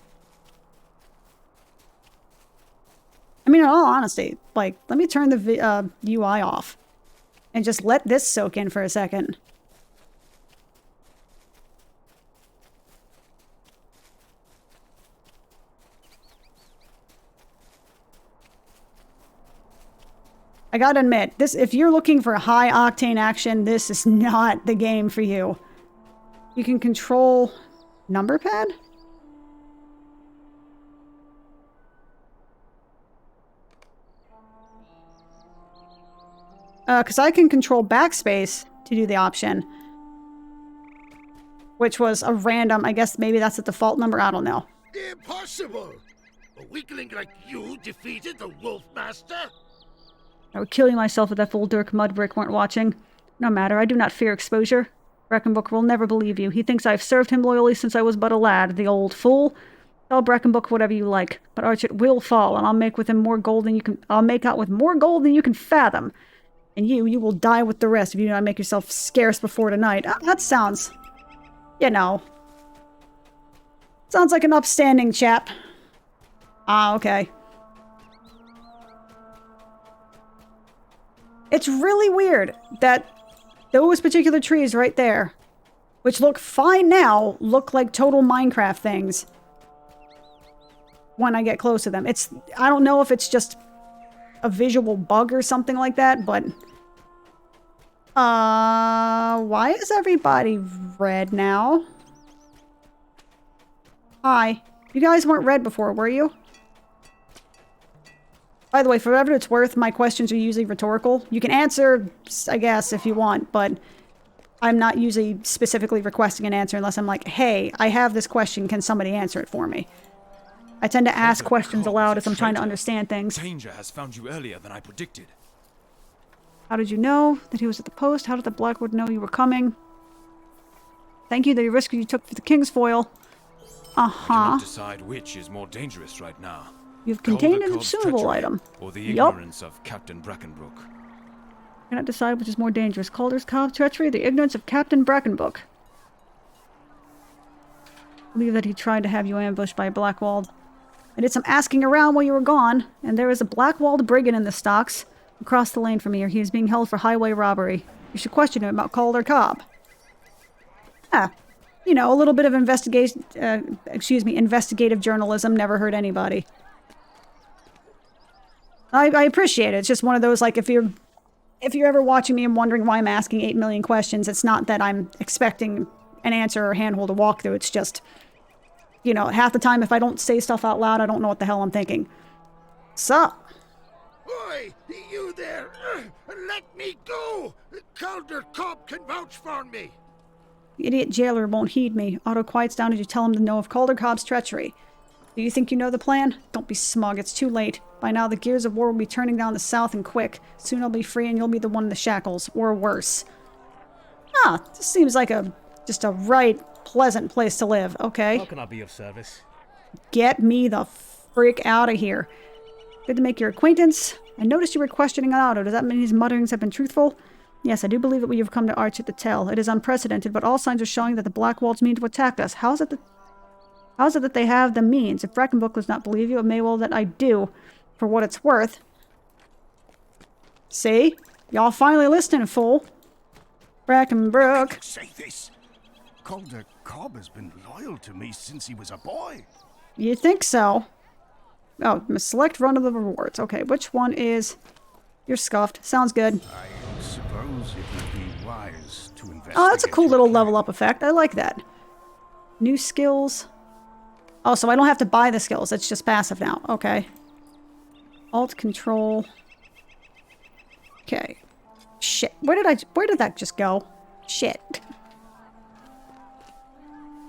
I mean, in all honesty, like, let me turn the UI off. And just let this soak in for a second. I gotta admit, this, if you're looking for high-octane action, this is not the game for you. You can control... number pad? Because I can control backspace to to do the option. Which was a random, I guess maybe that's the default number, I don't know. Impossible! A weakling like you defeated the Wolf Master? I would kill myself if that fool Dirk Mudbrick weren't watching. No matter, I do not fear exposure. Breckenbook will never believe you. He thinks I have served him loyally since I was but a lad, the old fool. Tell Breckenbook whatever you like, but Archit will fall, and I'll make with him more gold than you can. I'll make out with more gold than you can fathom. And you will die with the rest if you do not make yourself scarce before tonight. That sounds, you know, sounds like an upstanding chap. Okay. It's really weird that those particular trees right there, which look fine now, look like total Minecraft things when I get close to them. I don't know if it's just a visual bug or something like that, but why is everybody red now? Hi. You guys weren't red before, were you? By the way, for whatever it's worth, my questions are usually rhetorical. You can answer, I guess, if you want, but I'm not usually specifically requesting an answer unless I'm like, hey, I have this question, can somebody answer it for me? I tend to ask questions aloud as I'm trying to understand things. Danger has found you earlier than I predicted. How did you know that he was at the post? How did the Blackwood know you were coming? Thank you, the risk you took for the King's foil. I cannot decide which is more dangerous right now. You've contained an Calder-Cobb's consumable treachery item. Or the Yup. ignorance of Captain Brackenbrook. I cannot decide which is more dangerous. Calder's Cobb's treachery, the ignorance of Captain Brackenbook. I believe that he tried to have you ambushed by Blackwald. I did some asking around while you were gone, and there is a Blackwald brigand in the stocks across the lane from here. He is being held for highway robbery. You should question him about Calder Cobb. You know, a little bit of investigative journalism never hurt anybody. I appreciate it. It's just one of those, like, if you're ever watching me and wondering why I'm asking 8 million questions, it's not that I'm expecting an answer or handhold to walk through. It's just, you know, half the time if I don't say stuff out loud, I don't know what the hell I'm thinking. So. Oi, you there! Let me go! Calder Cobb can vouch for me! The idiot jailer won't heed me. Otto quiets down as you tell him to know of Calder Cobb's treachery. Do you think you know the plan? Don't be smug, it's too late. By now the gears of war will be turning down the south and quick. Soon I'll be free and you'll be the one in the shackles, or worse. This seems like just a right pleasant place to live. Okay. How can I be of service? Get me the frick out of here. Good to make your acquaintance. I noticed you were questioning Otto. Does that mean his mutterings have been truthful? Yes, I do believe that we have come to Archit to tell. It is unprecedented, but all signs are showing that the Blackwalds mean to attack us. How is it that they have the means? If Brackenbook does not believe you, it may well that I do, for what it's worth. See? Y'all finally listening, fool. Brackenbrook. Say this. Calder Cobb has been loyal to me since he was a boy. You think so? Oh, select run of the rewards. Okay, which one is... You're scuffed. Sounds good. I suppose it would be wise to investigate. Oh, that's a cool little level up effect. I like that. New skills. Oh, so I don't have to buy the skills. It's just passive now. Okay. Alt control. Okay. Shit. Where did that just go? Shit.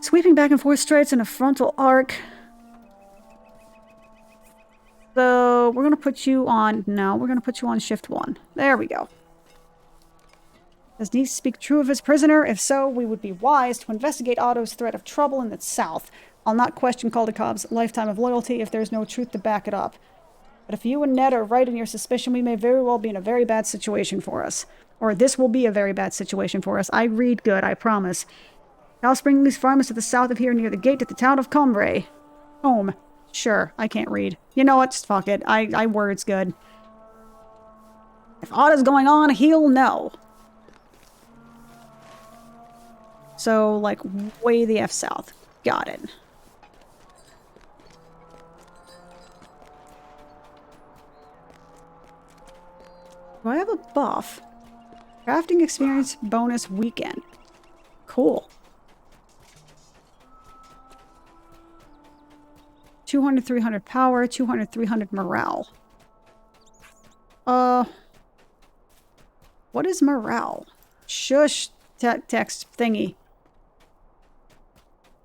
Sweeping back and forth strides in a frontal arc. So, we're going to put you on... No, we're going to put you on shift 1. There we go. Does Neith speak true of his prisoner? If so, we would be wise to investigate Otto's threat of trouble in the south. I'll not question Calder Cobb's lifetime of loyalty if there's no truth to back it up. But if you and Ned are right in your suspicion, we may very well be in a very bad situation for us. Or this will be a very bad situation for us. I read good, I promise. Cal Springley's farm is to the south of here near the gate to the town of Combray. Home. Sure, I can't read. You know what? Just fuck it. I word's good. If Otto's going on, he'll know. So, like, way the F south. Got it. Do I have a buff? Crafting experience bonus weekend. Cool. 200, 300 power, 200, 300 morale. What is morale? Shush text thingy.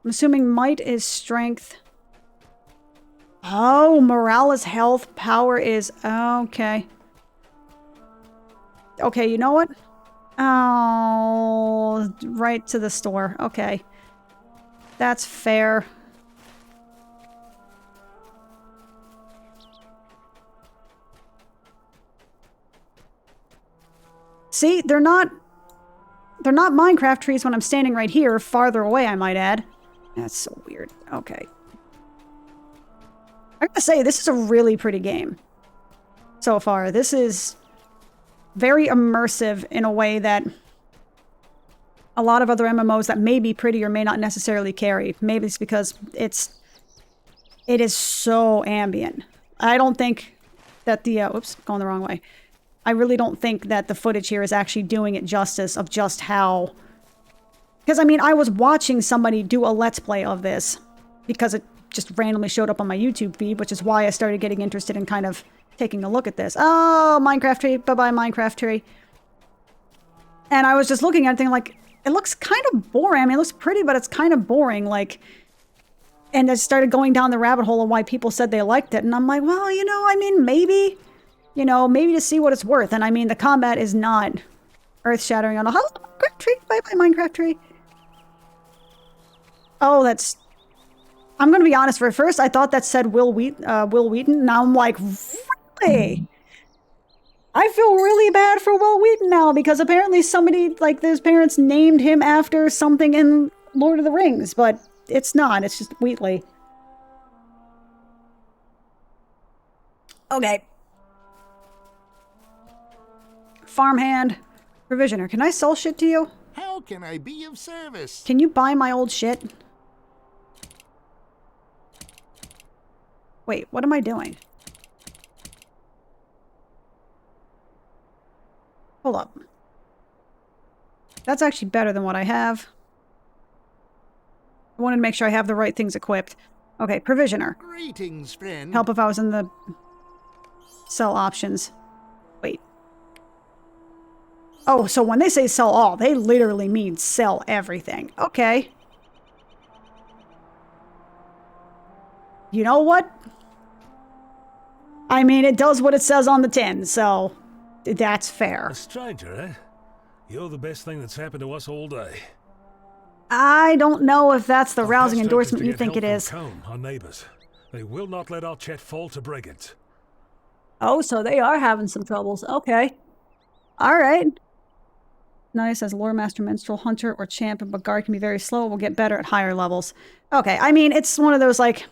I'm assuming might is strength. Oh, morale is health. Power is... Okay. Okay, you know what? Oh, right to the store. Okay. That's fair. See, they're not Minecraft trees when I'm standing right here, farther away, I might add. That's so weird. Okay. I gotta say, this is a really pretty game so far. This is very immersive in a way that a lot of other MMOs that may be pretty or may not necessarily carry. Maybe it's because it is so ambient. I don't think that the... oops, going the wrong way. I really don't think that the footage here is actually doing it justice of just how... Because, I mean, I was watching somebody do a Let's Play of this because it just randomly showed up on my YouTube feed, which is why I started getting interested in kind of taking a look at this. Oh, Minecraft tree. Bye-bye, Minecraft tree. And I was just looking at it thinking, like, it looks kind of boring. I mean, it looks pretty, but it's kind of boring, like... And I started going down the rabbit hole of why people said they liked it, and I'm like, well, you know, I mean, maybe... You know, maybe to see what it's worth. And I mean, the combat is not earth-shattering on a... Hello, Minecraft tree! Bye-bye, Minecraft tree. Oh, that's... I'm gonna be honest, for first, I thought that said Will Wheaton. Now I'm like, really? I feel really bad for Will Wheaton now, because apparently somebody, like, his parents named him after something in Lord of the Rings, but it's not. It's just Wheatley. Okay. Farmhand. Provisioner. Can I sell shit to you? How can I be of service? Can you buy my old shit? Wait, what am I doing? Hold up. That's actually better than what I have. I wanted to make sure I have the right things equipped. Okay, Provisioner. Greetings, friend. Help if I was in the sell options. Wait. Oh, so when they say sell all, they literally mean sell everything. Okay. You know what? I mean, it does what it says on the tin, so that's fair. A stranger, eh? You're the best thing that's happened to us all day. I don't know if that's the Our rousing best hope endorsement to you get think help it from is. Combe, our neighbors. They will not let our chat fall to brigands. Oh, so they are having some troubles. Okay. All right. Nice as Lore Master, Minstrel, Hunter, or Champ, but Guard can be very slow. Will get better at higher levels. Okay, I mean, it's one of those, like,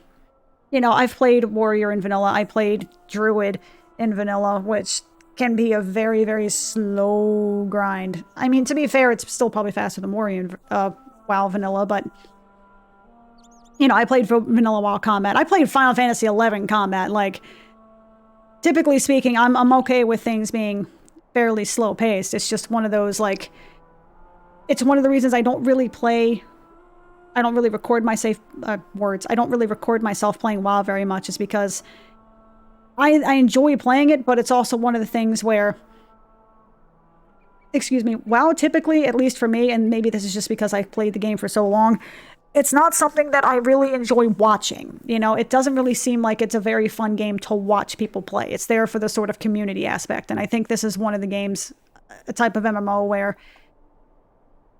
you know, I've played Warrior in Vanilla. I played Druid in Vanilla, which can be a very, very slow grind. I mean, to be fair, it's still probably faster than Warrior in WoW Vanilla, but... You know, I played Vanilla WoW Combat. I played Final Fantasy XI Combat. Like, typically speaking, I'm okay with things being fairly slow-paced. It's just one of those, like... It's one of the reasons I don't really play... I don't really record my words. I don't really record myself playing WoW very much, is because I enjoy playing it, but it's also one of the things where... Excuse me. WoW typically, at least for me, and maybe this is just because I've played the game for so long, it's not something that I really enjoy watching. You know, it doesn't really seem like it's a very fun game to watch people play. It's there for the sort of community aspect, and I think this is one of the games, a type of MMO where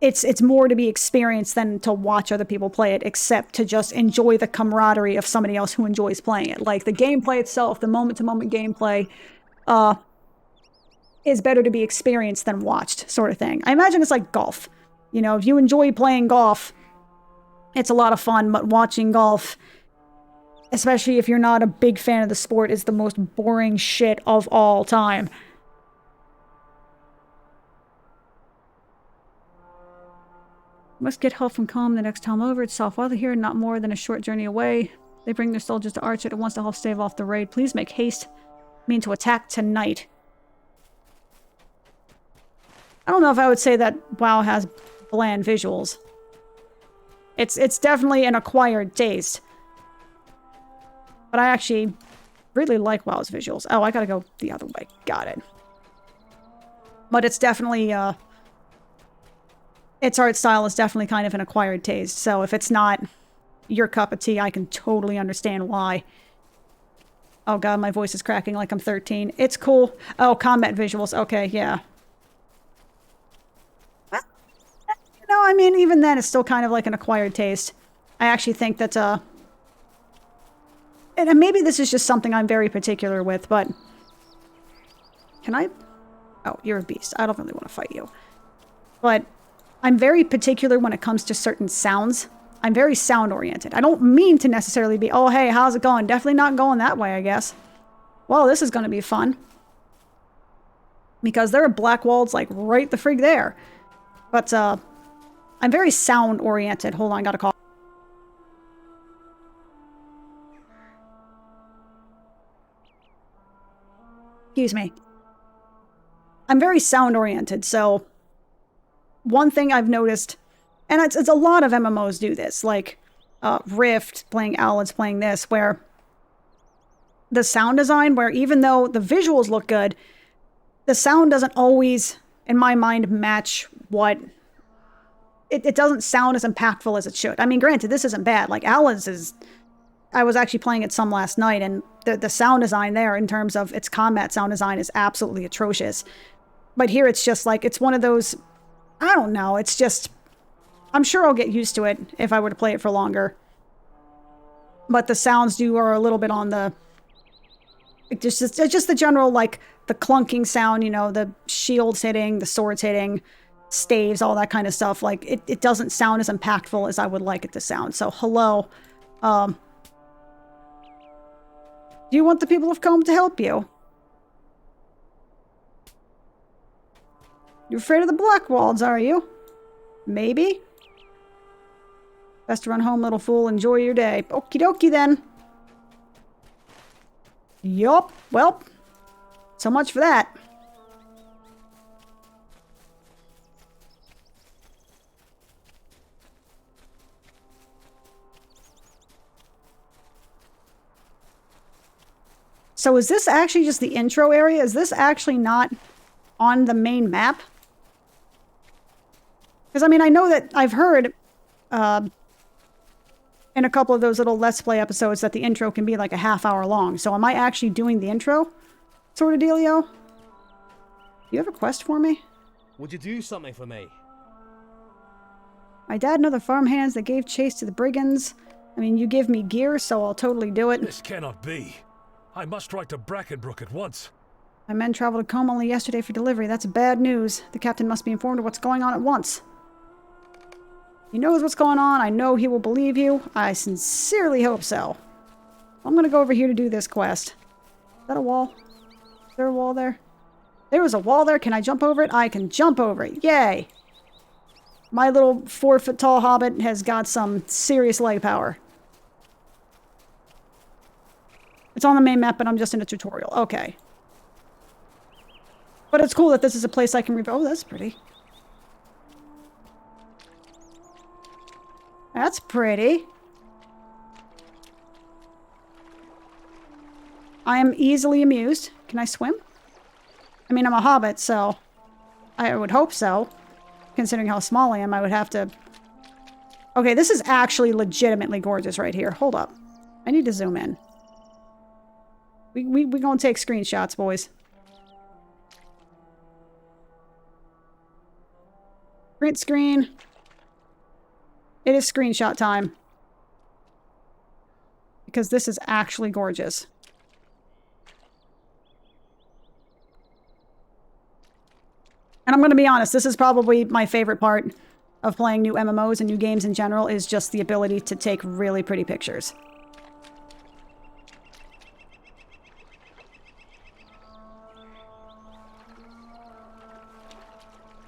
it's more to be experienced than to watch other people play it, except to just enjoy the camaraderie of somebody else who enjoys playing it. Like, the gameplay itself, the moment-to-moment gameplay, is better to be experienced than watched, sort of thing. I imagine it's like golf. You know, if you enjoy playing golf, it's a lot of fun, but watching golf, especially if you're not a big fan of the sport, is the most boring shit of all time. Must get help from Combe the next time over. It's soft weather here, not more than a short journey away. They bring their soldiers to Archer at once to help stave off the raid. Please make haste. Mean to attack tonight. I don't know if I would say that WoW has bland visuals. It's definitely an acquired taste. But I actually really like WoW's visuals. Oh, I gotta go the other way. Got it. But it's definitely, its art style is definitely kind of an acquired taste. So if it's not your cup of tea, I can totally understand why. Oh god, my voice is cracking like I'm 13. It's cool. Oh, combat visuals. Okay, yeah. Well, you know, I mean, even then, it's still kind of like an acquired taste. I actually think that, and maybe this is just something I'm very particular with, but... Can I... Oh, you're a beast. I don't really want to fight you. But I'm very particular when it comes to certain sounds. I'm very sound-oriented. I don't mean to necessarily be, oh, hey, how's it going? Definitely not going that way, I guess. Well, this is going to be fun. Because there are black walls, like, right the frig there. But, I'm very sound-oriented. Hold on, got a call. Excuse me. I'm very sound-oriented, so... One thing I've noticed... And it's a lot of MMOs do this, like Rift, playing Owlets, playing this, where the sound design, where even though the visuals look good, the sound doesn't always, in my mind, match what... It doesn't sound as impactful as it should. I mean, granted, this isn't bad. Like, Owlets is... I was actually playing it some last night, and the sound design there, in terms of its combat sound design, is absolutely atrocious. But here it's just like, it's one of those... I don't know, it's just... I'm sure I'll get used to it if I were to play it for longer. But the sounds are a little bit on the... It's just the general, like, the clunking sound, you know, the shields hitting, the swords hitting, staves, all that kind of stuff. Like, it doesn't sound as impactful as I would like it to sound. So, hello. Do you want the people of Combe to help you? You're afraid of the Blackwalds, are you? Maybe? Best to run home, little fool. Enjoy your day. Okie dokie, then. Yup. Well, so much for that. So is this actually just the intro area? Is this actually not on the main map? Because, I mean, I know that I've heard... in a couple of those little Let's Play episodes that the intro can be like a half-hour long. So am I actually doing the intro? Sort of dealio? Do you have a quest for me? Would you do something for me? My dad and other farmhands that gave chase to the brigands. I mean, you give me gear, so I'll totally do it. This cannot be. I must write to Brackenbrook at once. My men traveled to Combe only yesterday for delivery. That's bad news. The captain must be informed of what's going on at once. He knows what's going on. I know he will believe you. I sincerely hope so. I'm gonna go over here to do this quest. Is that a wall? Is there a wall there? There was a wall there. Can I jump over it? I can jump over it. Yay! My little 4-foot-tall hobbit has got some serious leg power. It's on the main map, but I'm just in a tutorial. Okay. But it's cool that this is a place I can Oh, that's pretty. That's pretty. I am easily amused. Can I swim? I mean, I'm a hobbit, so... I would hope so. Considering how small I am, I would have to... Okay, this is actually legitimately gorgeous right here. Hold up. I need to zoom in. We gonna take screenshots, boys. Print screen. It is screenshot time. Because this is actually gorgeous. And I'm going to be honest, this is probably my favorite part of playing new MMOs and new games in general, is just the ability to take really pretty pictures.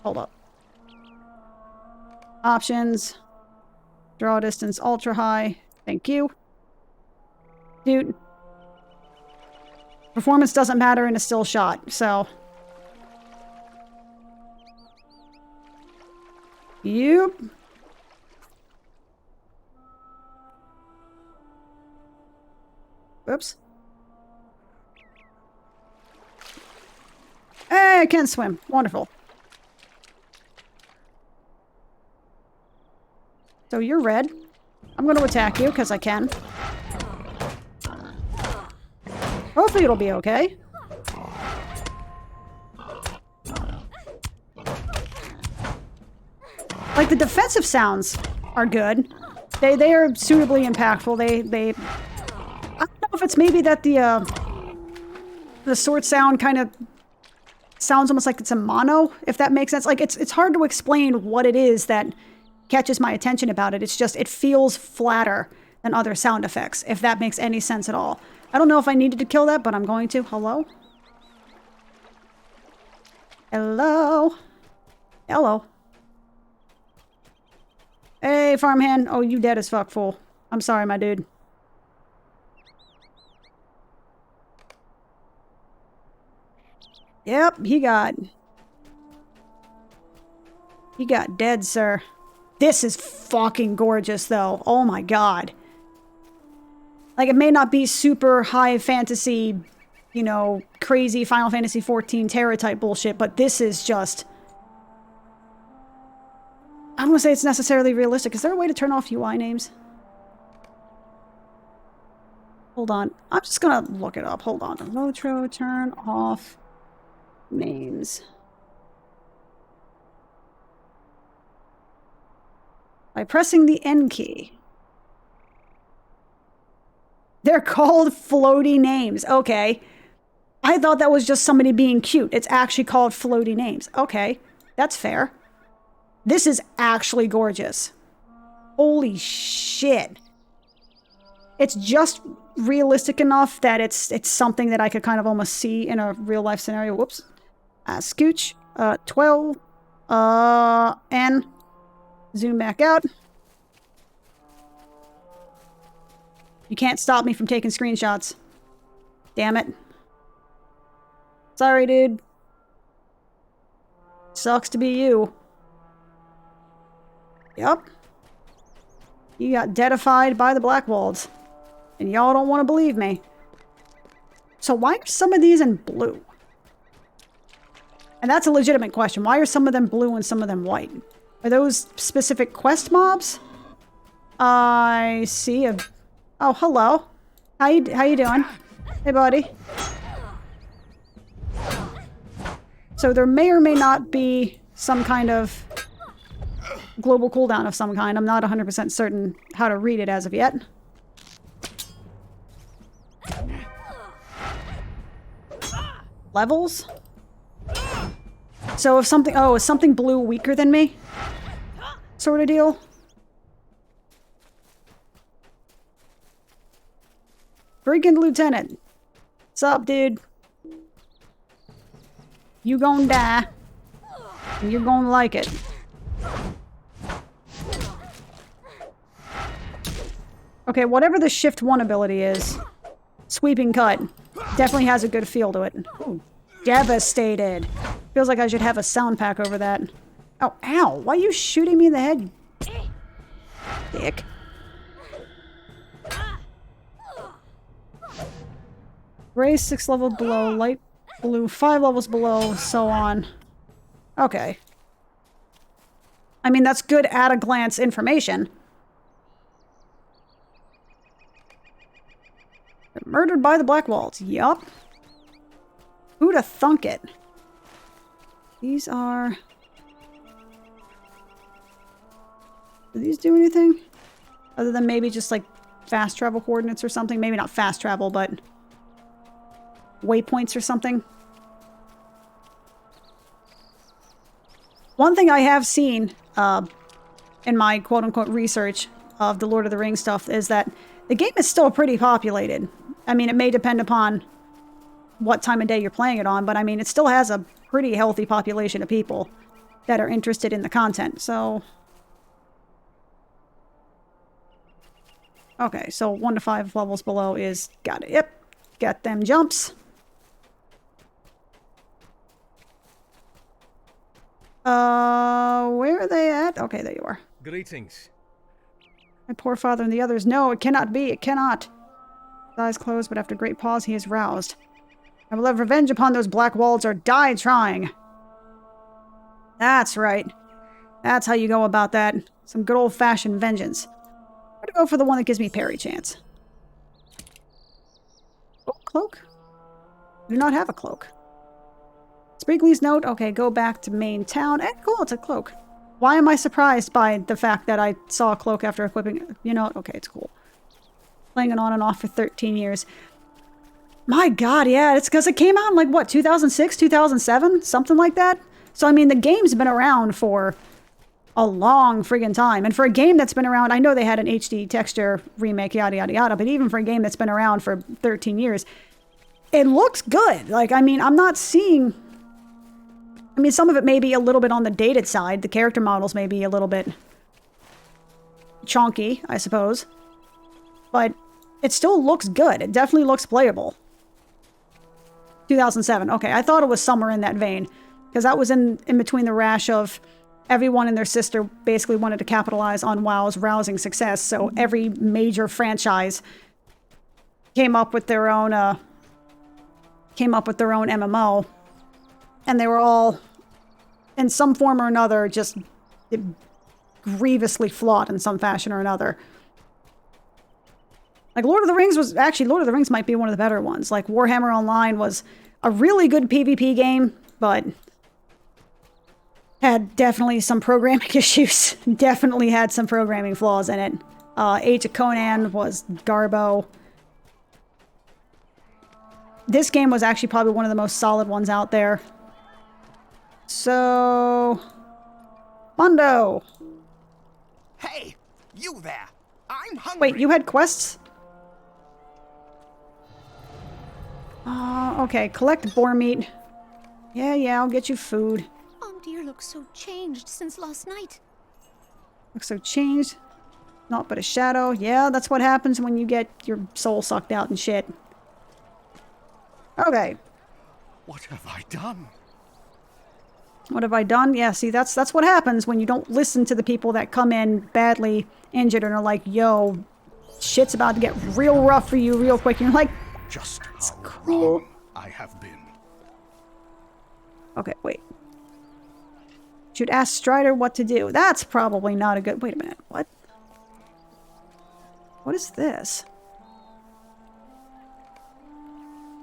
Hold up. Options. Draw distance ultra high. Thank you. Dude. Performance doesn't matter in a still shot, so... Yep. Oops. Hey, I can swim. Wonderful. So you're red. I'm going to attack you because I can. Hopefully it'll be okay. Like, the defensive sounds are good. They are suitably impactful. They I don't know if it's maybe that the sword sound kind of sounds almost like it's a mono, if that makes sense. Like, it's hard to explain what it is that catches my attention about it. It's just, it feels flatter than other sound effects, if that makes any sense at all. I don't know if I needed to kill that, but I'm going to. Hello? Hello? Hello? Hey, farmhand. Oh, you dead as fuck, fool. I'm sorry, my dude. Yep, he got dead, sir. This is fucking gorgeous, though. Oh my god. Like, it may not be super high fantasy, you know, crazy Final Fantasy XIV Terra type bullshit, but this is just... I don't want to say it's necessarily realistic. Is there a way to turn off UI names? Hold on. I'm just gonna look it up. Hold on. Lotro, turn off names. By pressing the N key. They're called floaty names. Okay. I thought that was just somebody being cute. It's actually called floaty names. Okay. That's fair. This is actually gorgeous. Holy shit. It's just realistic enough that it's something that I could kind of almost see in a real life scenario. Whoops. Scooch. 12. N. Zoom back out. You can't stop me from taking screenshots. Damn it. Sorry, dude. Sucks to be you. Yep. You got deadified by the Blackwalds. And y'all don't want to believe me. So why are some of these in blue? And that's a legitimate question. Why are some of them blue and some of them white? Are those specific quest mobs? I see a... Oh, hello. How you doing? Hey, buddy. So there may or may not be some kind of global cooldown of some kind. I'm not 100% certain how to read it as of yet. Levels? So if something... Oh, is something blue weaker than me? Sort of deal? Freaking Lieutenant. What's up, dude? You gonna die. And you're gonna like it. Okay, whatever the Shift 1 ability is, Sweeping Cut, definitely has a good feel to it. Ooh, devastated. Feels like I should have a sound pack over that. Oh, ow! Why are you shooting me in the head? Dick. Gray 6 levels below, light blue 5 levels below, so on. Okay. I mean, that's good at-a-glance information. Murdered by the Blackwalds. Yup. Who'da thunk it? These are... Do these do anything? Other than maybe just, like, fast travel coordinates or something? Maybe not fast travel, but... waypoints or something? One thing I have seen in my quote-unquote research of the Lord of the Rings stuff is that the game is still pretty populated. I mean, it may depend upon what time of day you're playing it on, but I mean, it still has a pretty healthy population of people that are interested in the content, so... Okay, so 1 to 5 levels below is... Got it. Yep. Got them jumps. Where are they at? Okay, there you are. Greetings. My poor father and the others. No, it cannot be. It cannot. His eyes closed, but after great pause, he is roused. I will have revenge upon those Blackwalds or die trying. That's right. That's how you go about that. Some good old-fashioned vengeance. I'm gonna go for the one that gives me parry chance. Oh, cloak? I do not have a cloak. Sprigley's note. Okay, go back to main town. Eh, cool, it's a cloak. Why am I surprised by the fact that I saw a cloak after equipping it? You know, okay, it's cool. Playing it on and off for 13 years. My god, yeah, it's because it came out in, like, what, 2006, 2007? Something like that? So, I mean, the game's been around for a long friggin' time. And for a game that's been around, I know they had an HD texture remake, yada, yada, yada, but even for a game that's been around for 13 years, it looks good. Like, I mean, I'm not seeing... I mean, some of it may be a little bit on the dated side. The character models may be a little bit chonky, I suppose. But it still looks good. It definitely looks playable. 2007. Okay, I thought it was somewhere in that vein. Because that was in between the rash of everyone and their sister basically wanted to capitalize on WoW's rousing success. So every major franchise came up with their own MMO. And they were all, in some form or another, just grievously flawed in some fashion or another. Like, Lord of the Rings was... Actually, Lord of the Rings might be one of the better ones. Like, Warhammer Online was a really good PvP game, but had definitely some programming issues. Definitely had some programming flaws in it. Age of Conan was garbo. This game was actually probably one of the most solid ones out there. So... Mondo! Hey, you there! I'm hungry! Wait, you had quests? Okay, collect boar meat. Yeah, I'll get you food. Dear looks so changed since last night. Looks so changed. Not but a shadow. Yeah, that's what happens when you get your soul sucked out and shit. Okay. What have I done? What have I done? Yeah, see, that's what happens when you don't listen to the people that come in badly injured and are like, yo, shit's about to get real rough for you real quick. And you're like, Just it's how cool. wrong I have been. Okay, wait. Should ask Strider what to do. That's probably not a good... Wait a minute. What? What is this?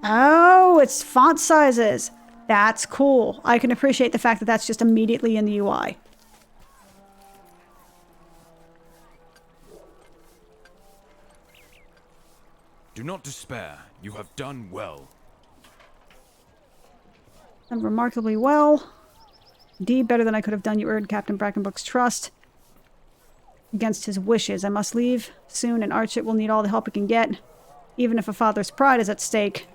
Oh, it's font sizes. That's cool. I can appreciate the fact that that's just immediately in the UI. Do not despair. You have done well. Done remarkably well. Indeed, better than I could have done. You earned Captain Brackenbrook's trust. Against his wishes, I must leave soon, and Archit will need all the help he can get, even if a father's pride is at stake.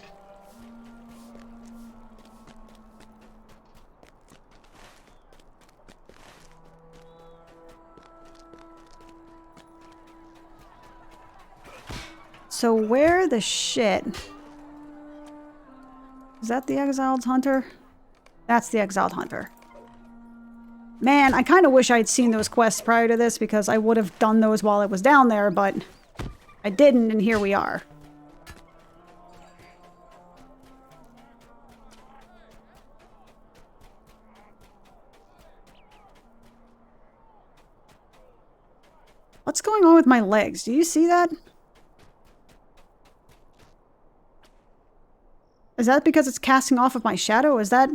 So where the shit... Is that the Exiled Hunter? That's the Exiled Hunter. Man, I kind of wish I'd seen those quests prior to this, because I would have done those while it was down there, but I didn't, and here we are. What's going on with my legs? Do you see that? Is that because it's casting off of my shadow? Is that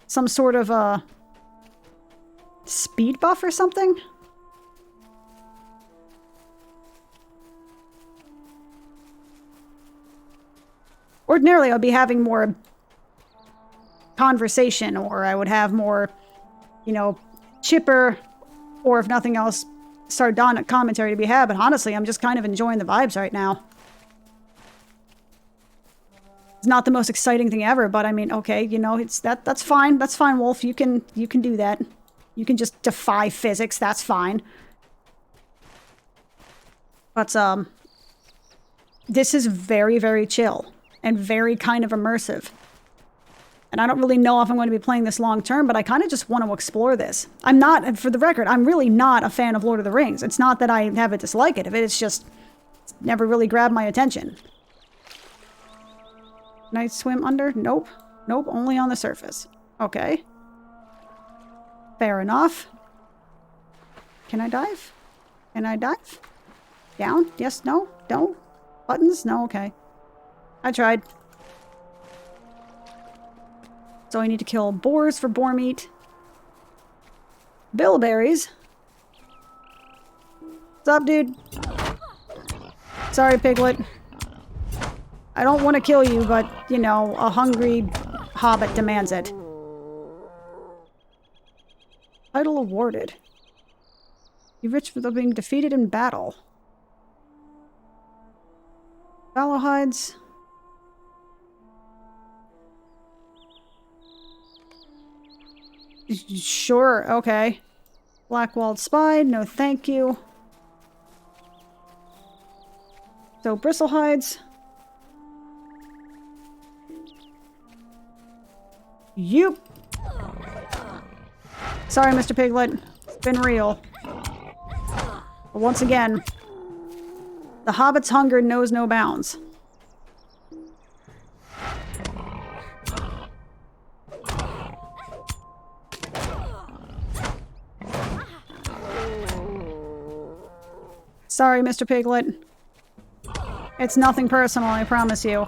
some sort of speed buff or something? Ordinarily, I'd be having more conversation, or I would have more, you know, chipper, or if nothing else, sardonic commentary to be had, but honestly, I'm just kind of enjoying the vibes right now. It's not the most exciting thing ever, but I mean, okay, you know, it's that's fine. That's fine, Wolf. You can do that. You can just defy physics. That's fine. But this is very, very chill and very kind of immersive. And I don't really know if I'm going to be playing this long term, but I kind of just want to explore this. I'm not, for the record, I'm really not a fan of Lord of the Rings. It's not that I have a dislike of it. It's just never really grabbed my attention. Can I swim under? Nope. Nope, only on the surface. Okay. Fair enough. Can I dive? Can I dive? Down? Yes, no, no. Buttons? No, okay. I tried. So I need to kill boars for boar meat. Bilberries. What's up, dude? Sorry, piglet. I don't want to kill you, but, you know, a hungry hobbit demands it. Title awarded. You rich for being defeated in battle. Fallow hides. Sure, okay. Blackwalled spy, no thank you. So, bristle hides. You. Sorry, Mr. Piglet. It's been real. But once again, the hobbit's hunger knows no bounds. Sorry, Mr. Piglet. It's nothing personal, I promise you.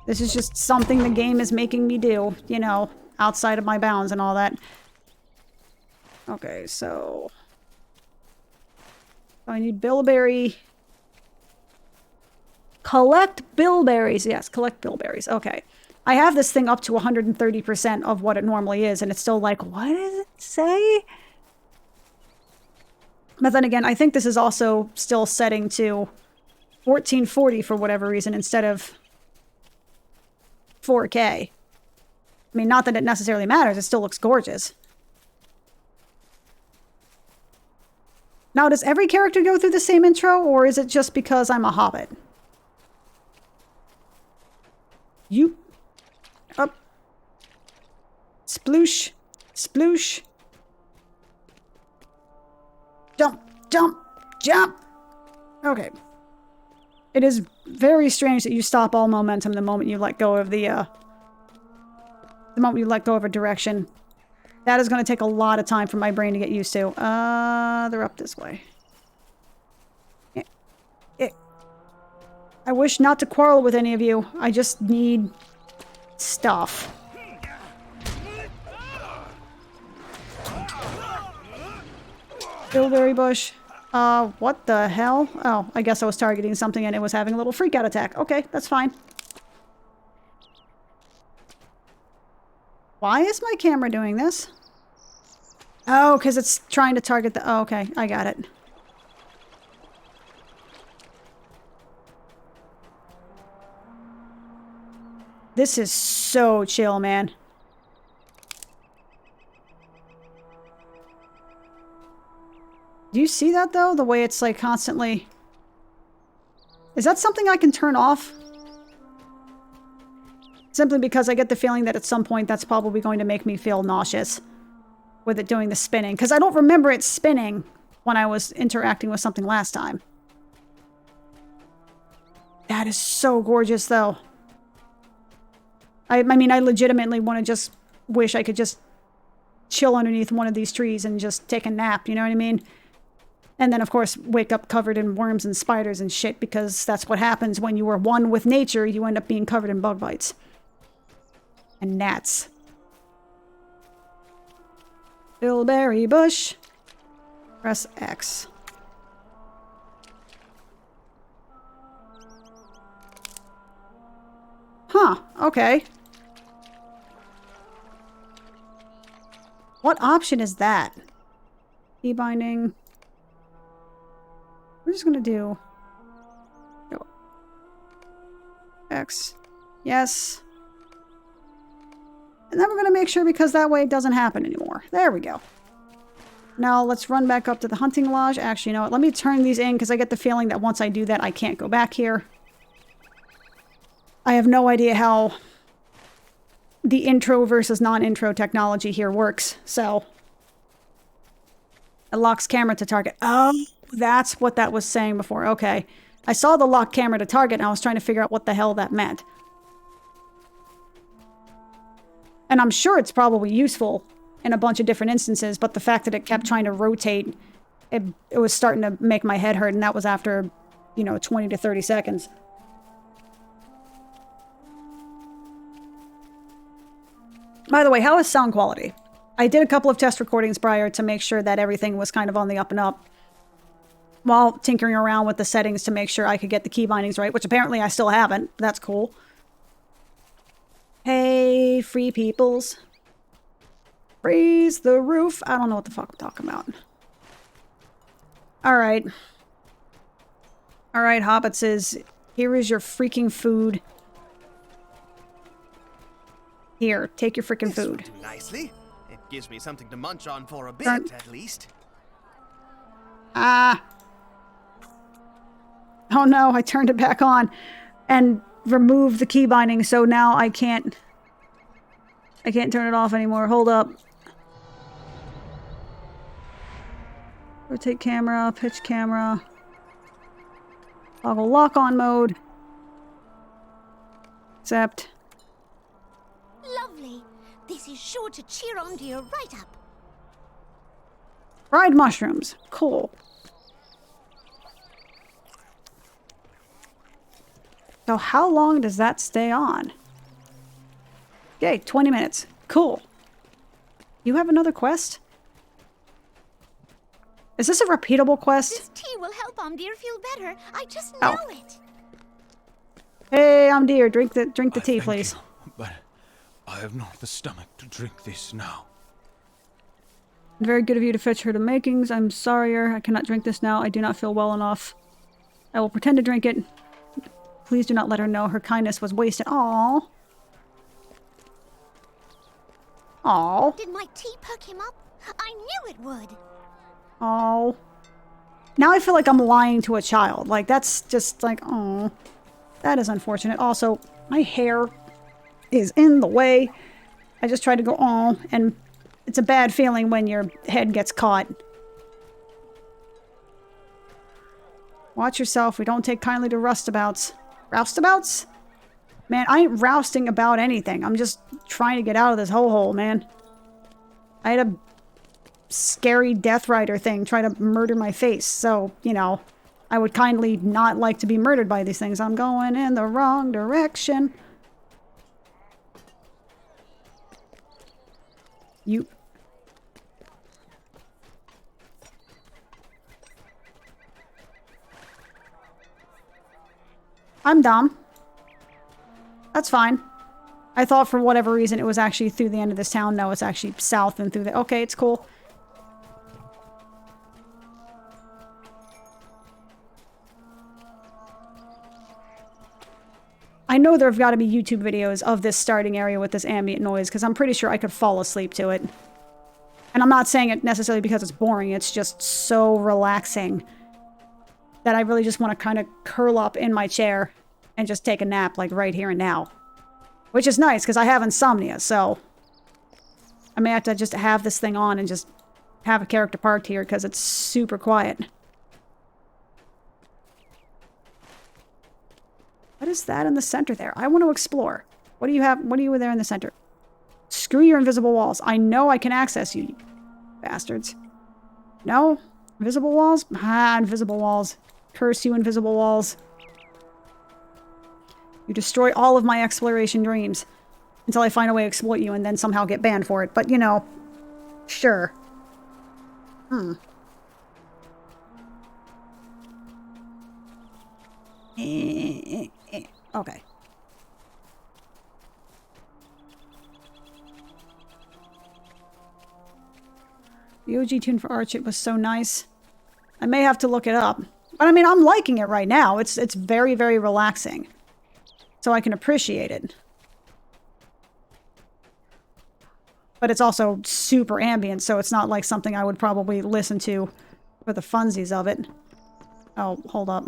This is just something the game is making me do, you know, outside of my bounds and all that. Okay, so... I need bilberry. Collect bilberries. Yes, collect bilberries. Okay. I have this thing up to 130% of what it normally is, and it's still like, what does it say? But then again, I think this is also still setting to 1440 for whatever reason instead of 4K. I mean, not that it necessarily matters. It still looks gorgeous. Now, does every character go through the same intro, or is it just because I'm a hobbit? You. Up. Sploosh. Sploosh. Jump. Jump. Jump. Okay. It is very strange that you stop all momentum the moment you let go of the moment you let go of a direction. That is going to take a lot of time for my brain to get used to. They're up this way. I wish not to quarrel with any of you. I just need stuff. Bilberry bush. What the hell? Oh, I guess I was targeting something and it was having a little freak out attack. Okay, that's fine. Why is my camera doing this? Oh, because it's trying to target the... Oh, okay, I got it. This is so chill, man. Do you see that, though? The way it's, like, constantly... Is that something I can turn off? Simply because I get the feeling that at some point that's probably going to make me feel nauseous with it doing the spinning. Because I don't remember it spinning when I was interacting with something last time. That is so gorgeous, though. I mean, I legitimately want to just wish I could just chill underneath one of these trees and just take a nap, you know what I mean? And then, of course, wake up covered in worms and spiders and shit, because that's what happens when you are one with nature. You end up being covered in bug bites. And gnats. Bilberry bush. Press X. Huh, okay. What option is that? Key binding. We're just gonna do... Go. X. Yes. And then we're gonna make sure, because that way it doesn't happen anymore. There we go. Now let's run back up to the hunting lodge. Actually, you know what? Let me turn these in, because I get the feeling that once I do that, I can't go back here. I have no idea how the intro versus non-intro technology here works, so... It locks camera to target. Oh, that's what that was saying before. Okay. I saw the lock camera to target, and I was trying to figure out what the hell that meant. And I'm sure it's probably useful in a bunch of different instances, but the fact that it kept trying to rotate it was starting to make my head hurt, and that was after, you know, 20 to 30 seconds. By the way, how is sound quality? I did a couple of test recordings prior to make sure that everything was kind of on the up and up, while tinkering around with the settings to make sure I could get the key bindings right, which apparently I still haven't. That's cool. Hey, free peoples. Raise the roof. I don't know what the fuck I'm talking about. Alright. Alright, hobbitses. Here is your freaking food. Here, take your freaking This food. will do nicely. It gives me something to munch on for a bit, Turn- at least. Ah. Oh no, I turned it back on and removed the key binding, so now I can't turn it off anymore. Hold up. Rotate camera, pitch camera. Toggle lock on mode. Accept. Lovely. This is sure to cheer Omdir right up. Fried mushrooms. Cool. So how long does that stay on? Okay, 20 minutes. Cool. You have another quest? Is this a repeatable quest? This tea will help Omdir feel better. I just Oh. know it. Hey, I'm dear. Drink the I tea, thank please. you, but I have not the stomach to drink this now. Very good of you to fetch her to makings. I'm sorrier. I cannot drink this now. I do not feel well enough. I will pretend to drink it. Please do not let her know her kindness was wasted. Aww. Aww. Did my tea perk him up? I knew it would. Oh. Now I feel like I'm lying to a child. Like, that's just like, oh. That is unfortunate. Also, my hair is in the way. I just tried to go, oh, and it's a bad feeling when your head gets caught. Watch yourself. We don't take kindly to roustabouts. Roustabouts? Man, I ain't rousting about anything. I'm just trying to get out of this hole, man. I had a scary Death Rider thing try to murder my face, so, you know, I would kindly not like to be murdered by these things. I'm going in the wrong direction. You... I'm dumb. That's fine. I thought for whatever reason it was actually through the end of this town. No, it's actually south and through the... Okay, it's cool. I know there have got to be YouTube videos of this starting area with this ambient noise, because I'm pretty sure I could fall asleep to it. And I'm not saying it necessarily because it's boring, it's just so relaxing that I really just want to kind of curl up in my chair and just take a nap, like right here and now. Which is nice, because I have insomnia, so I may have to just have this thing on and just have a character parked here, because it's super quiet. What is that in the center there? I want to explore. What do you have? What are you there in the center? Screw your invisible walls. I know I can access you, you bastards. No? Invisible walls? Ah, invisible walls. Curse you, invisible walls. You destroy all of my exploration dreams until I find a way to exploit you and then somehow get banned for it. But, you know, sure. Okay. The OG tune for Arch, it was so nice. I may have to look it up. But I mean, I'm liking it right now. It's very, very relaxing. So I can appreciate it. But it's also super ambient, so it's not like something I would probably listen to for the funsies of it. Oh, hold up.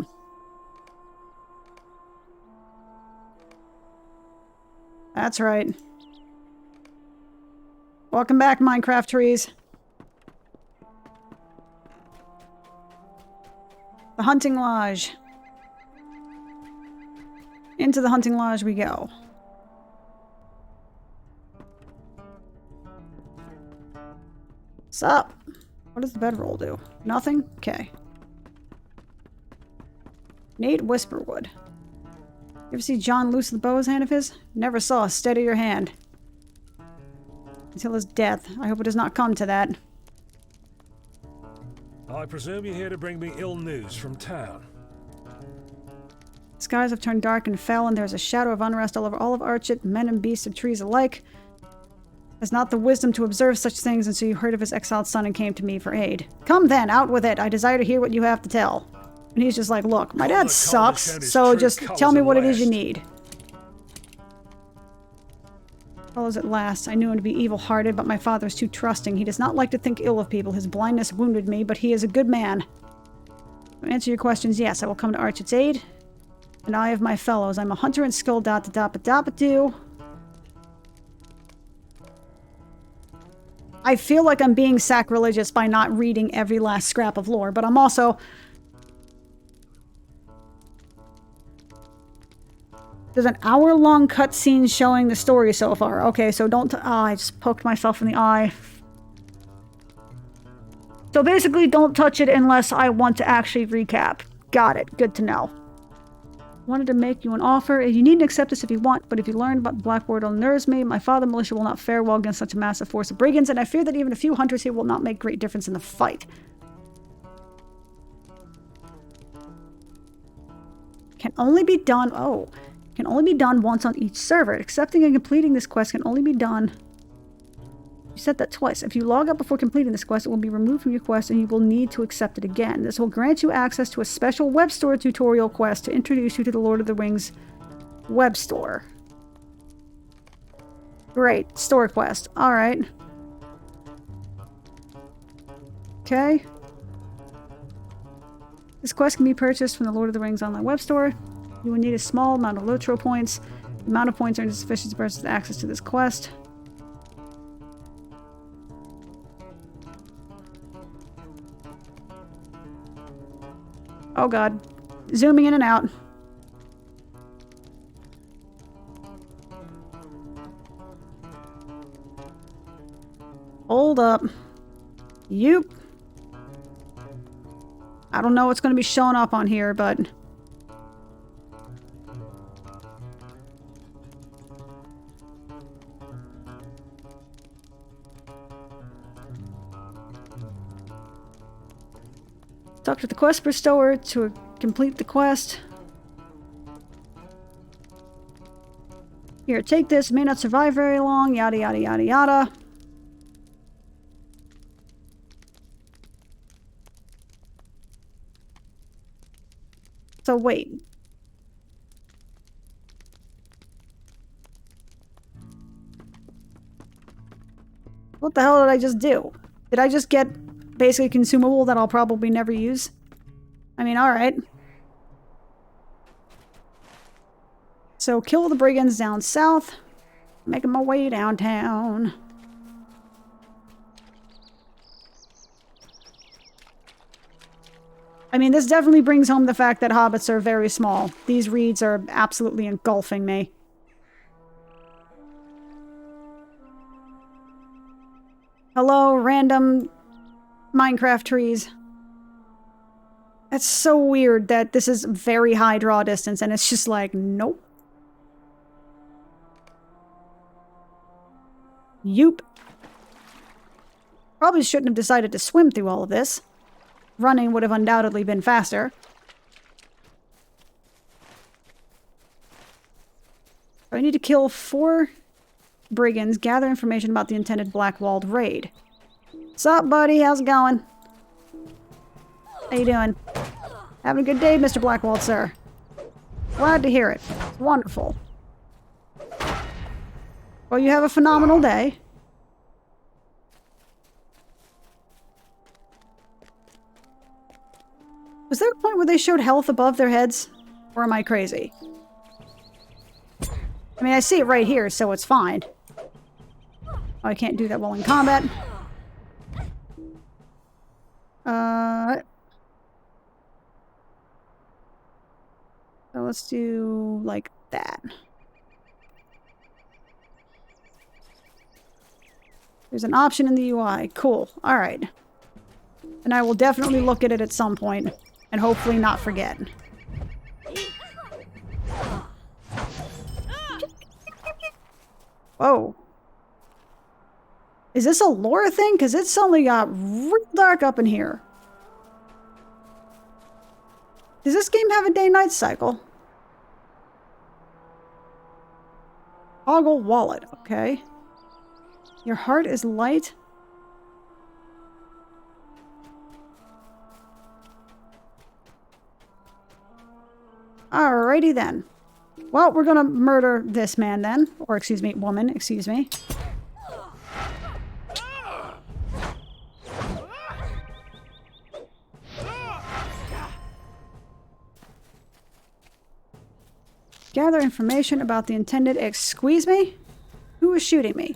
That's right. Welcome back, Minecraft trees. The hunting lodge. Into the hunting lodge we go. Sup? What does the bedroll do? Nothing? Okay. Nate Whisperwood. You ever see John loose the bow's hand of his? Never saw a steadier hand. Until his death. I hope it does not come to that. I presume you're here to bring me ill news from town. The skies have turned dark and fell, and there is a shadow of unrest all over all of Archet, men and beasts and trees alike. Has not the wisdom to observe such things, and so you heard of his exiled son and came to me for aid. Come then, out with it. I desire to hear what you have to tell. And he's just like, look, my dad sucks, so just tell me what it is you need. Follows at last. I knew him to be evil-hearted, but my father is too trusting. He does not like to think ill of people. His blindness wounded me, but he is a good man. To answer your questions, yes, I will come to Archet's aid. And I of my fellows. I'm a hunter and skilled dot-a-dop-a-dop-a-doo. I feel like I'm being sacrilegious by not reading every last scrap of lore, but I'm also... There's an hour-long cutscene showing the story so far. Okay, so don't... I just poked myself in the eye. So basically, don't touch it unless I want to actually recap. Got it. Good to know. Wanted to make you an offer. You needn't accept this if you want, but if you learn about the Black Ward, it'll nerves me. My father militia will not fare well against such a massive force of brigands, and I fear that even a few hunters here will not make great difference in the fight. Can only be done... Oh. Can only be done once on each server. Accepting and completing this quest can only be done... You said that twice. If you log out before completing this quest, it will be removed from your quest and you will need to accept it again. This will grant you access to a special web store tutorial quest to introduce you to the Lord of the Rings web store. Great. Store quest. Alright. Okay. This quest can be purchased from the Lord of the Rings online web store. You will need a small amount of Lotro points. The amount of points earned is sufficient to purchase access to this quest. Oh god. Zooming in and out. Hold up. Yoop. I don't know what's going to be showing up on here, but... Talk to the quest bestower to complete the quest. Here, take this. May not survive very long. Yada, yada, yada, yada. So, wait. What the hell did I just do? Did I just get... basically consumable that I'll probably never use? I mean, alright. So, kill the brigands down south. Making my way downtown. I mean, this definitely brings home the fact that hobbits are very small. These reeds are absolutely engulfing me. Hello, random... Minecraft trees. That's so weird that this is very high draw distance and it's just like, nope. Yoop. Probably shouldn't have decided to swim through all of this. Running would have undoubtedly been faster. I need to kill 4 brigands, gather information about the intended Blackwalled raid. What's up, buddy? How's it going? How you doing? Having a good day, Mr. Blackwalled, sir. Glad to hear it. It's wonderful. Well, you have a phenomenal day. Was there a point where they showed health above their heads? Or am I crazy? I mean, I see it right here, so it's fine. Oh, I can't do that while in combat. So let's do like that. There's an option in the UI. Cool. Alright. And I will definitely look at it at some point, and hopefully not forget. Whoa. Is this a lore thing? Because it suddenly got real dark up in here. Does this game have a day-night cycle? Toggle wallet, okay. Your heart is light. Alrighty then. Well, we're gonna murder this man then. Or, excuse me, woman, excuse me. Gather information about the intended squeeze me? Who is shooting me?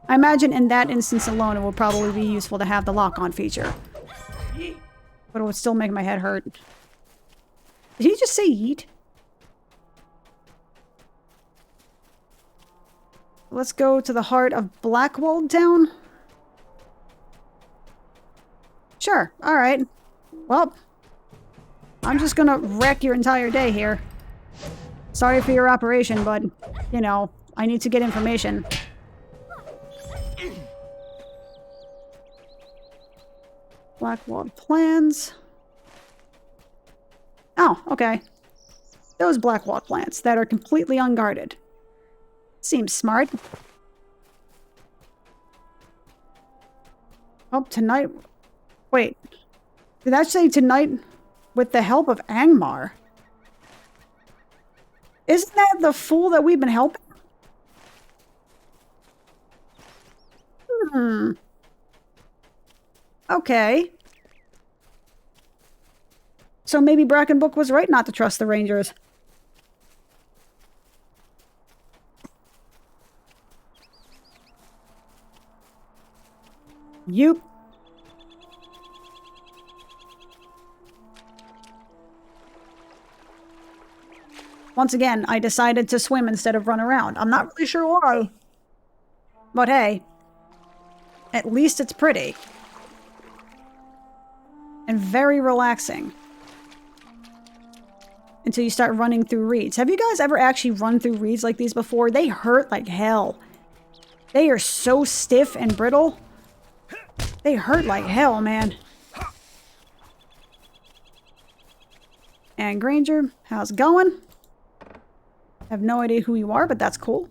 I imagine in that instance alone it will probably be useful to have the lock-on feature. But it would still make my head hurt. Did he just say yeet? Let's go to the heart of Blackwall Town. Sure, alright. Well, I'm just gonna wreck your entire day here. Sorry for your operation, but, you know, I need to get information. Blackwall plans. Oh, okay. Those Blackwall plants that are completely unguarded. Seems smart. Oh, tonight... Wait. Did that say tonight with the help of Angmar? Isn't that the fool that we've been helping? Okay. So maybe Brackenbook was right not to trust the Rangers. Yup. Once again, I decided to swim instead of run around. I'm not really sure why. But hey, at least it's pretty. And very relaxing. Until you start running through reeds. Have you guys ever actually run through reeds like these before? They hurt like hell. They are so stiff and brittle. They hurt like hell, man. And Granger, how's it going? I have no idea who you are, but that's cool.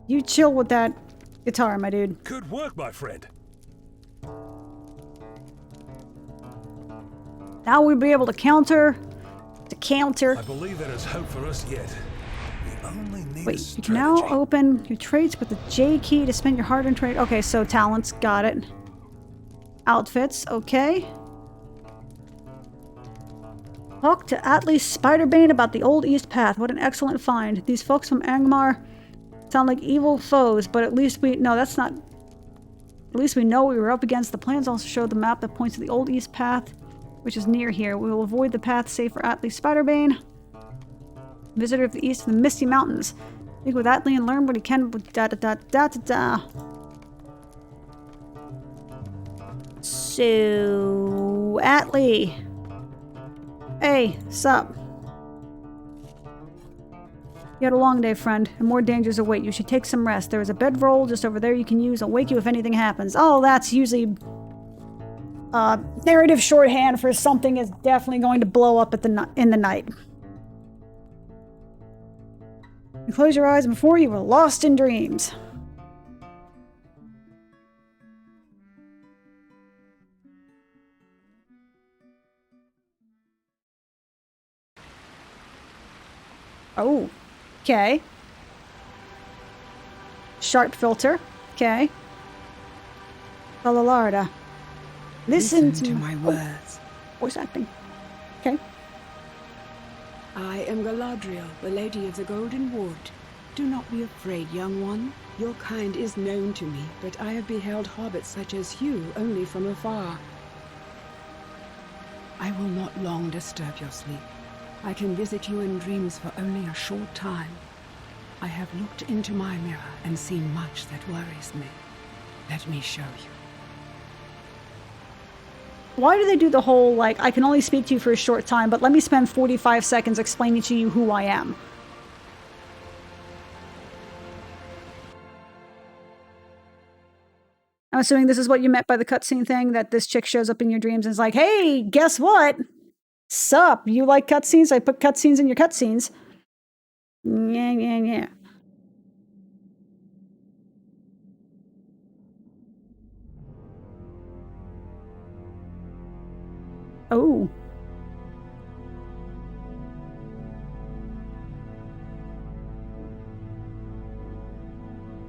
You chill with that guitar, my dude. Good work, my friend. Now we'll be able to counter. I believe there is hope for us yet. We only need Wait, you can now open your traits with the J key to spend your hard-earned trade. Okay, so talents, got it. Outfits, okay. Talk to Atli Spiderbane about the Old East Path. What an excellent find. These folks from Angmar sound like evil foes, but at least we... No, that's not... At least we know we were up against. The plans also show the map that points to the Old East Path, which is near here. We will avoid the path save for Atli Spiderbane, visitor of the east of the Misty Mountains. Speak with Atli and learn what he can. So, Atli. Hey, sup? You had a long day, friend, and more dangers await. You should take some rest. There is a bedroll just over there you can use. I'll wake you if anything happens. Oh, that's usually narrative shorthand for something is definitely going to blow up at in the night. You close your eyes, and before you were lost in dreams. Oh, okay. Sharp filter, okay. Cololarda. Listen to my words. Voice acting. Okay. I am Galadriel, the Lady of the Golden Wood. Do not be afraid, young one. Your kind is known to me, but I have beheld hobbits such as you only from afar. I will not long disturb your sleep. I can visit you in dreams for only a short time. I have looked into my mirror and seen much that worries me. Let me show you. Why do they do the whole, like, I can only speak to you for a short time, but let me spend 45 seconds explaining to you who I am? I'm assuming this is what you meant by the cutscene thing, that this chick shows up in your dreams and is like, hey, guess what? Sup, you like cutscenes? I put cutscenes in your cutscenes. Yeah, yeah, yeah. Oh.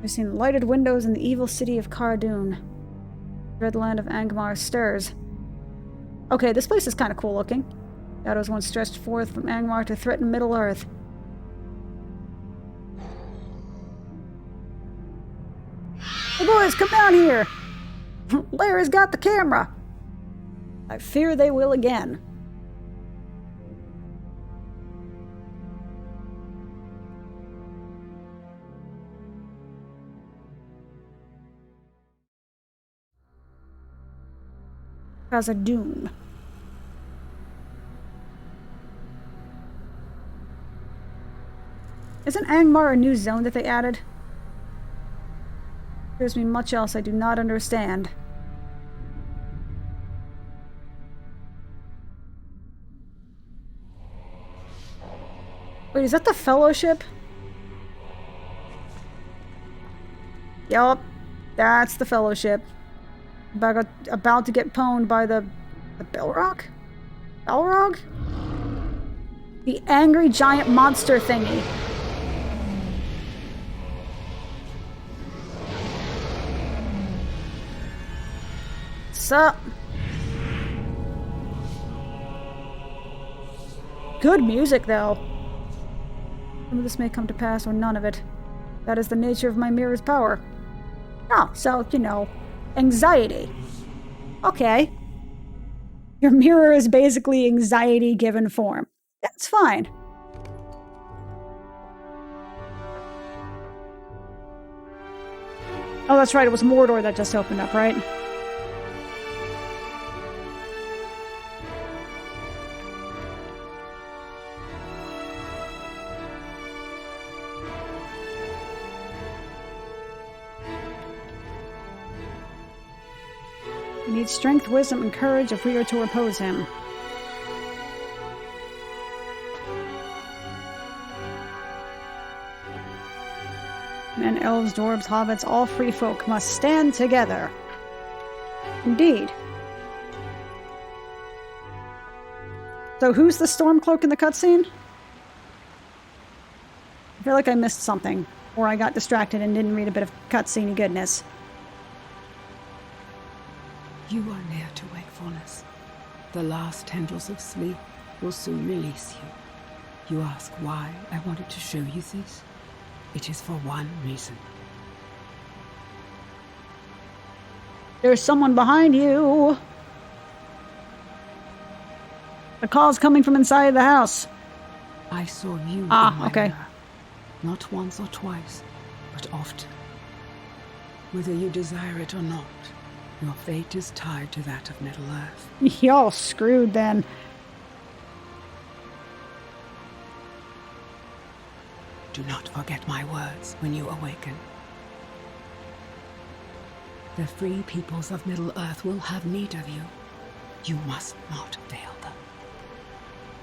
I've seen lighted windows in the evil city of Cardoon. Dread land of Angmar stirs. Okay, this place is kind of cool looking. Shadows once stretched forth from Angmar to threaten Middle-earth. Hey boys, come down here! Larry's got the camera! I fear they will again. Khazad-dûm. Isn't Angmar a new zone that they added? There's me much else I do not understand. Wait, is that the Fellowship? Yup, that's the Fellowship. About to get pwned by the Balrog? Balrog? The angry giant monster thingy. Sup? Good music, though. Some of this may come to pass, or none of it. That is the nature of my mirror's power. Oh, so, you know, anxiety. Okay. Your mirror is basically anxiety given form. That's fine. Oh, that's right, it was Mordor that just opened up, right? We need strength, wisdom, and courage if we are to oppose him. Men, elves, dwarves, hobbits, all free folk must stand together. Indeed. So who's the Stormcloak in the cutscene? I feel like I missed something, or I got distracted and didn't read a bit of cutscene goodness. You are near to wakefulness. The last tendrils of sleep will soon release you. You ask why I wanted to show you this? It is for one reason. There's someone behind you. The call's coming from inside the house. I saw you in my okay. mirror. Not once or twice, but often. Whether you desire it or not, your fate is tied to that of Middle-earth. Y'all screwed then. Do not forget my words when you awaken. The free peoples of Middle-earth will have need of you. You must not fail them.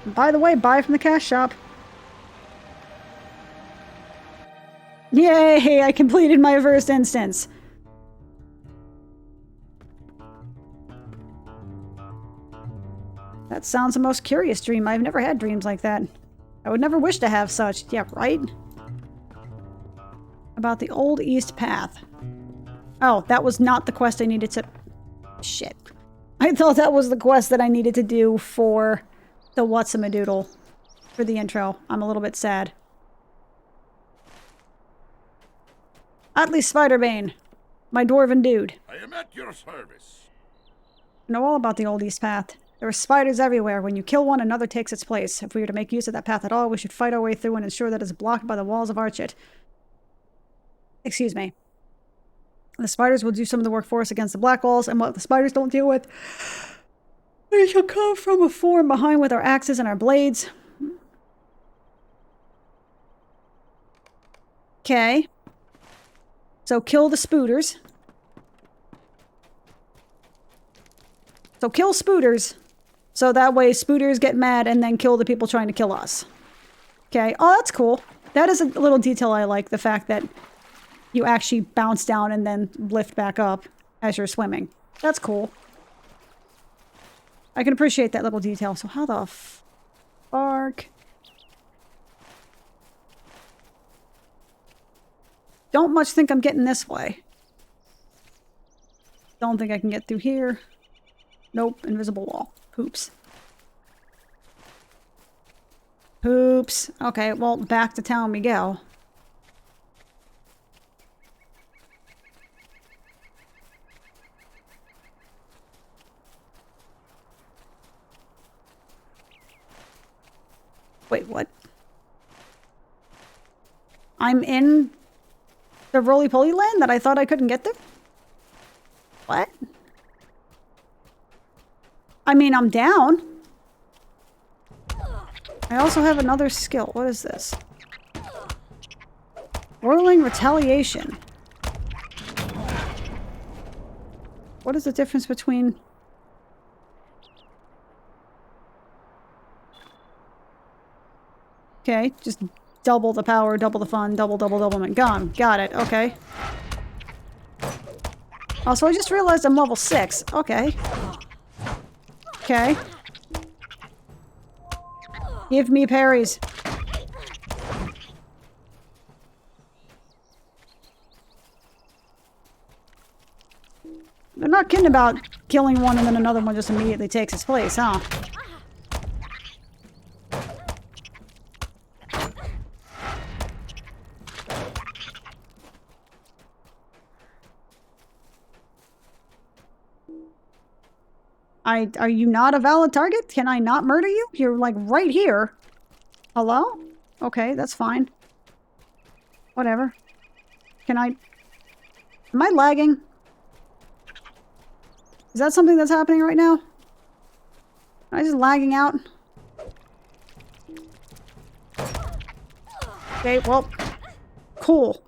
And by the way, buy from the cash shop. Yay! I completed my first instance. That sounds the most curious dream. I've never had dreams like that. I would never wish to have such. Yeah, right? About the Old East Path. Oh, that was not the quest I needed to... Shit. I thought that was the quest that I needed to do for the Whatsamadoodle. For the intro. I'm a little bit sad. Atli Spiderbane. My dwarven dude. I am at your service. I know all about the Old East Path. There are spiders everywhere. When you kill one, another takes its place. If we are to make use of that path at all, we should fight our way through and ensure that it's blocked by the walls of Archit. Excuse me. The spiders will do some of the work for us against the black walls, and what the spiders don't deal with, we shall come from a form behind with our axes and our blades. Okay. So kill the spooters. So kill spooters. So that way spooters get mad and then kill the people trying to kill us. Okay. Oh, that's cool. That is a little detail I like. The fact that you actually bounce down and then lift back up as you're swimming. That's cool. I can appreciate that little detail. So how the fuck? Don't much think I'm getting this way. Don't think I can get through here. Nope, invisible wall. Poops. Poops. Okay, well, back to town we go. Wait, what? I'm in the roly-poly land that I thought I couldn't get there? What? I mean, I'm down. I also have another skill. What is this? Whirling Retaliation. What is the difference between... Okay, just double the power, double the fun, double my gun. Got it, okay. Also, I just realized I'm level 6. Okay. Okay. Give me parries. They're not kidding about killing one and then another one just immediately takes its place, huh? Are you not a valid target? Can I not murder you? You're like right here. Hello? Okay, that's fine. Whatever. Am I lagging? Is that something that's happening right now? Am I just lagging out? Okay, well, cool.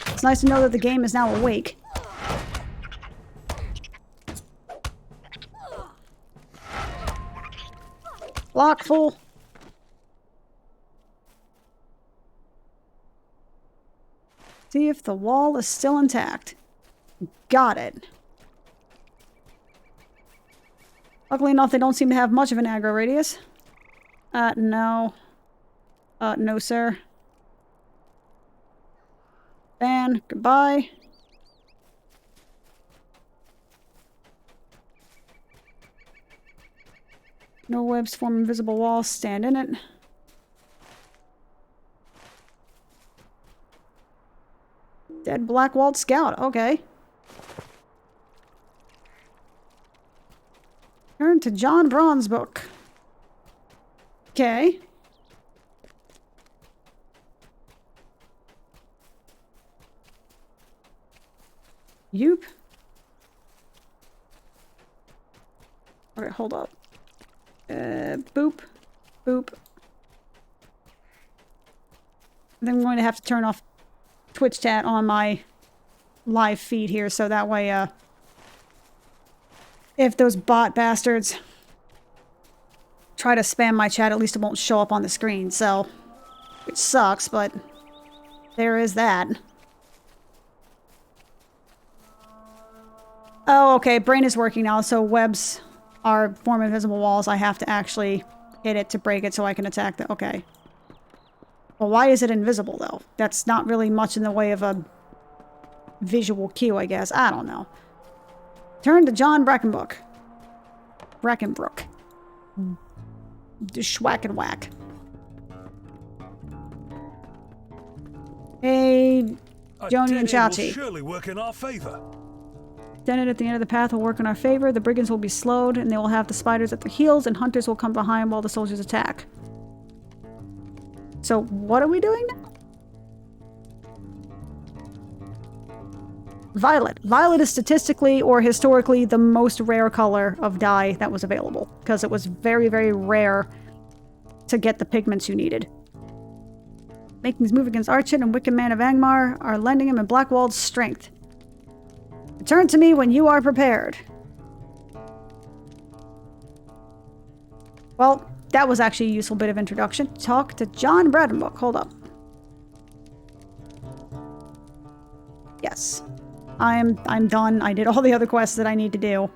It's nice to know that the game is now awake. Block full. See if the wall is still intact. Got it. Luckily enough, they don't seem to have much of an aggro radius. No. No, sir. Ban. Goodbye. No webs form invisible walls. Stand in it. Dead black-walled scout. Okay. Turn to John Braun's book. Okay. Yoop. Okay, hold up. Boop. Boop. Then I'm going to have to turn off Twitch chat on my live feed here, so that way, if those bot bastards try to spam my chat, at least it won't show up on the screen, so... Which sucks, but... There is that. Oh, okay, brain is working now, so webs are form invisible walls. I have to actually hit it to break it so I can attack the... Okay. Well, why is it invisible, though? That's not really much in the way of a visual cue, I guess. I don't know. Turn to John Breckenbrook. Breckenbrook. Schwack and whack. Hey, Joni and Chachi. Surely work in our favor. Dented at the end of the path will work in our favor. The brigands will be slowed, and they will have the spiders at their heels, and hunters will come behind while the soldiers attack. So, what are we doing now? Violet. Violet is statistically or historically the most rare color of dye that was available, because it was very, very rare to get the pigments you needed. Makings move against Archit and Wicked Man of Angmar are lending him in Blackwald's strength. Return to me when you are prepared. Well, that was actually a useful bit of introduction. Talk to John Bradenbook. Hold up. Yes. I'm done. I did all the other quests that I need to do.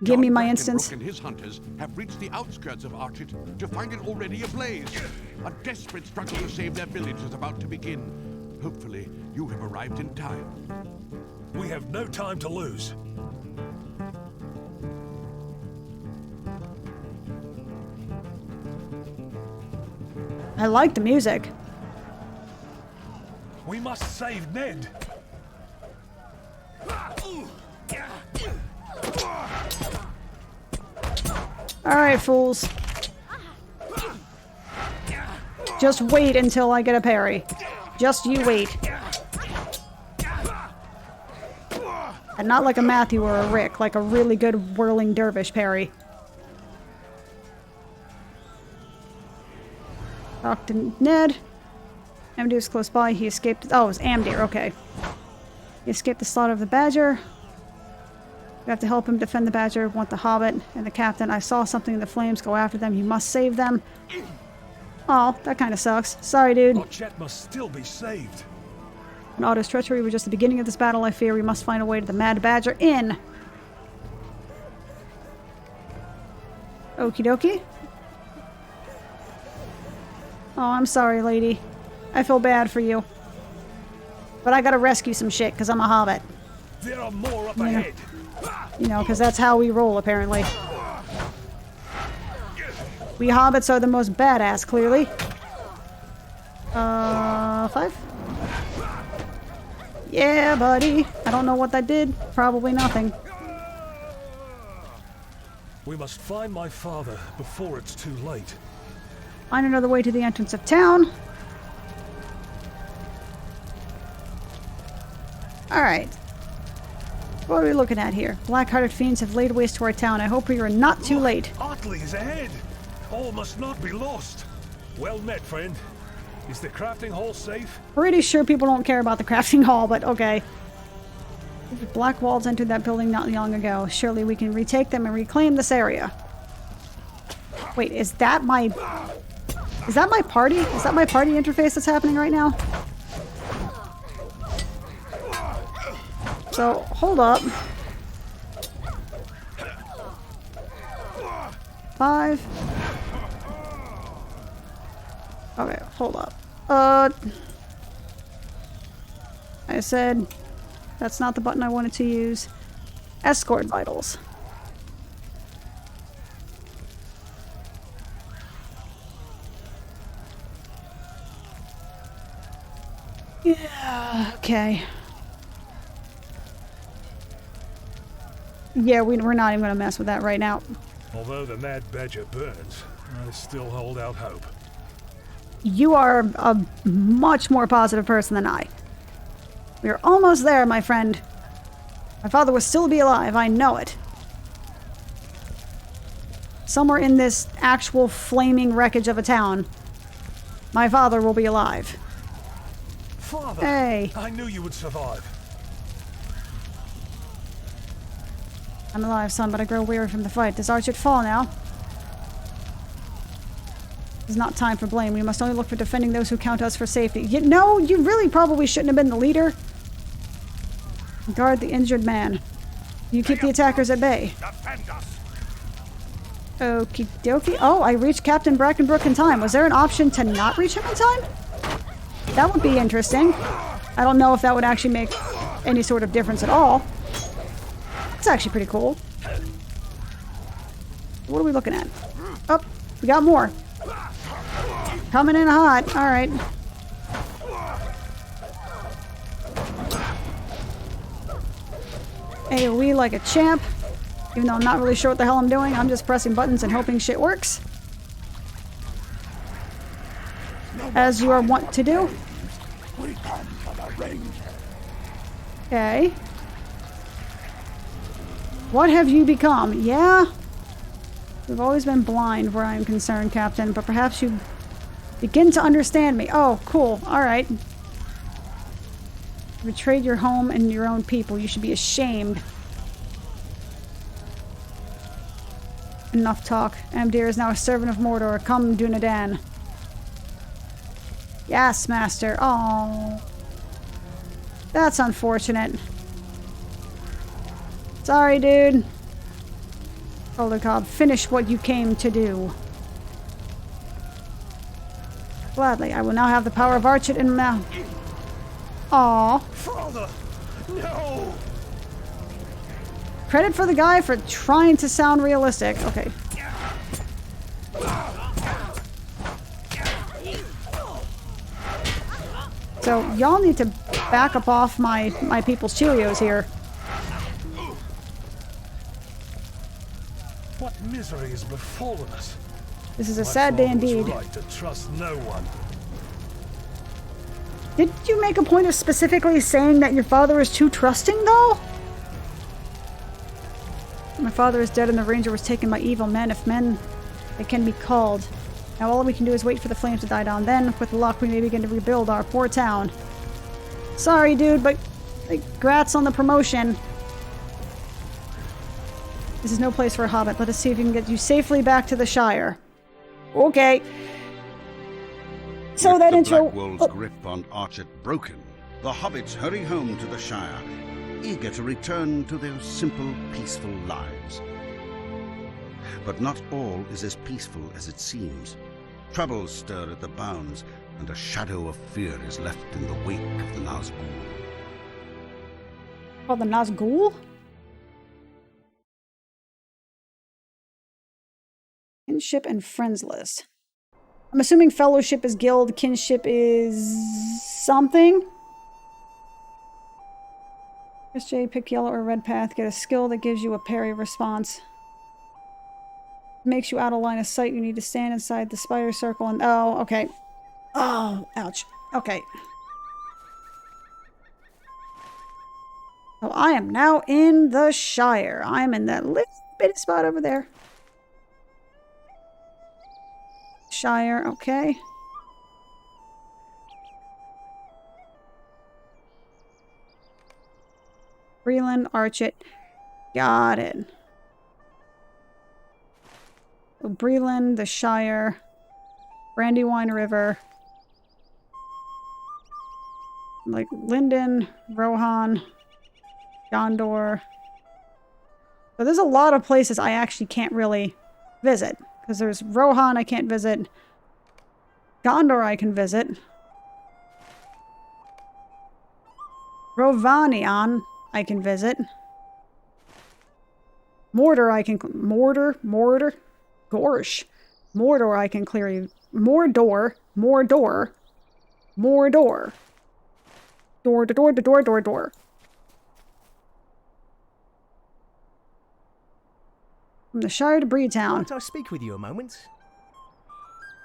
Give me my instance. And his hunters have reached the outskirts of Archit to find it already ablaze. A desperate struggle to save their village is about to begin. Hopefully, you have arrived in time. We have no time to lose. I like the music. We must save Ned. Alright, fools. Just wait until I get a parry. Just you wait. And not like a Matthew or a Rick, like a really good whirling dervish parry. Talk to Ned. Amdir's close by. He escaped. Oh, it was Amdir. Okay. He escaped the slaughter of the Badger. We have to help him defend the Badger. Want the Hobbit and the Captain. I saw something in the flames. Go after them. You must save them. Oh, that kind of sucks. Sorry, dude. Archit must still be saved. And Otto's treachery was just the beginning of this battle. I fear we must find a way to the Mad Badger Inn. Okie dokie. Oh, I'm sorry, lady. I feel bad for you. But I gotta rescue some shit, because I'm a hobbit. There are more up ahead. You know, because that's how we roll, apparently. We hobbits are the most badass, clearly. 5? Yeah, buddy. I don't know what that did. Probably nothing. We must find my father before it's too late. Find another way to the entrance of town. Alright. What are we looking at here? Black-hearted fiends have laid waste to our town. I hope we are not too late. Otley is ahead. All must not be lost. Well met, friend. Is the crafting hall safe? Pretty sure people don't care about the crafting hall, but okay. Black Walls entered that building not long ago. Surely we can retake them and reclaim this area. Wait, is that my party? Is that my party interface that's happening right now? So, hold up. 5. Okay, hold up. I said that's not the button I wanted to use. Escort vitals. Yeah, okay. Yeah, we're not even going to mess with that right now. Although the Mad Badger burns, I still hold out hope. You are a much more positive person than I. We're almost there, my friend. My father will still be alive, I know it. Somewhere in this actual flaming wreckage of a town, my father will be alive. Father! Hey! I knew you would survive. I'm alive, son, but I grow weary from the fight. Does Archit fall now? It's not time for blame. We must only look for defending those who count us for safety. No, you really probably shouldn't have been the leader. Guard the injured man. You keep the attackers at bay. Okie dokie. Oh, I reached Captain Brackenbrook in time. Was there an option to not reach him in time? That would be interesting. I don't know if that would actually make any sort of difference at all. It's actually pretty cool. What are we looking at? Oh, we got more. Coming in hot. Alright. AoE like a champ. Even though I'm not really sure what the hell I'm doing, I'm just pressing buttons and hoping shit works. As you are wont to do. We come for the ring. Okay. What have you become? Yeah? We've always been blind where I am concerned, Captain, but perhaps you begin to understand me. Oh, cool. Alright. Betrayed your home and your own people. You should be ashamed. Enough talk. Amdir is now a servant of Mordor. Come, Dunedain. Yes, Master. Oh, that's unfortunate. Sorry, dude. Cobb, finish what you came to do. Gladly, I will now have the power of Archit in mouth. Aww. Father! No! Credit for the guy for trying to sound realistic. Okay. So, y'all need to back up off my people's Cheerios here. What misery has befallen us? This is a sad day indeed. My father was right to trust no one. Did you make a point of specifically saying that your father is too trusting, though? My father is dead and the ranger was taken by evil men, if men they can be called. Now all we can do is wait for the flames to die down. Then, with luck, we may begin to rebuild our poor town. Sorry, dude, but congrats on the promotion. This is no place for a hobbit. Let us see if we can get you safely back to the Shire. Okay. So With that the intro... Black Wolf's grip on Archit broken, the hobbits hurry home to the Shire, eager to return to their simple, peaceful lives. But not all is as peaceful as it seems. Troubles stir at the bounds, and a shadow of fear is left in the wake of the Nazgul. Oh, the Nazgul? Kinship and friends list. I'm assuming fellowship is guild, kinship is something. Press J, pick yellow or red path, get a skill that gives you a parry response. Makes you out of line of sight, you need to stand inside the spider circle and... Oh, okay. Oh, ouch. Okay. So I am now in the Shire. I'm in that little bitty spot over there. Shire, okay. Breland, Archit. Got it. So Breland, the Shire, Brandywine River, like Linden, Rohan, Gondor. So there's a lot of places I actually can't really visit. Because there's Rohan I can't visit. Gondor I can visit. Rovanion I can visit. Mordor I can... Mordor? Gorsh. Mordor I can clear you. Mordor. Door. From the Shire to Breetown. Might I speak with you a moment?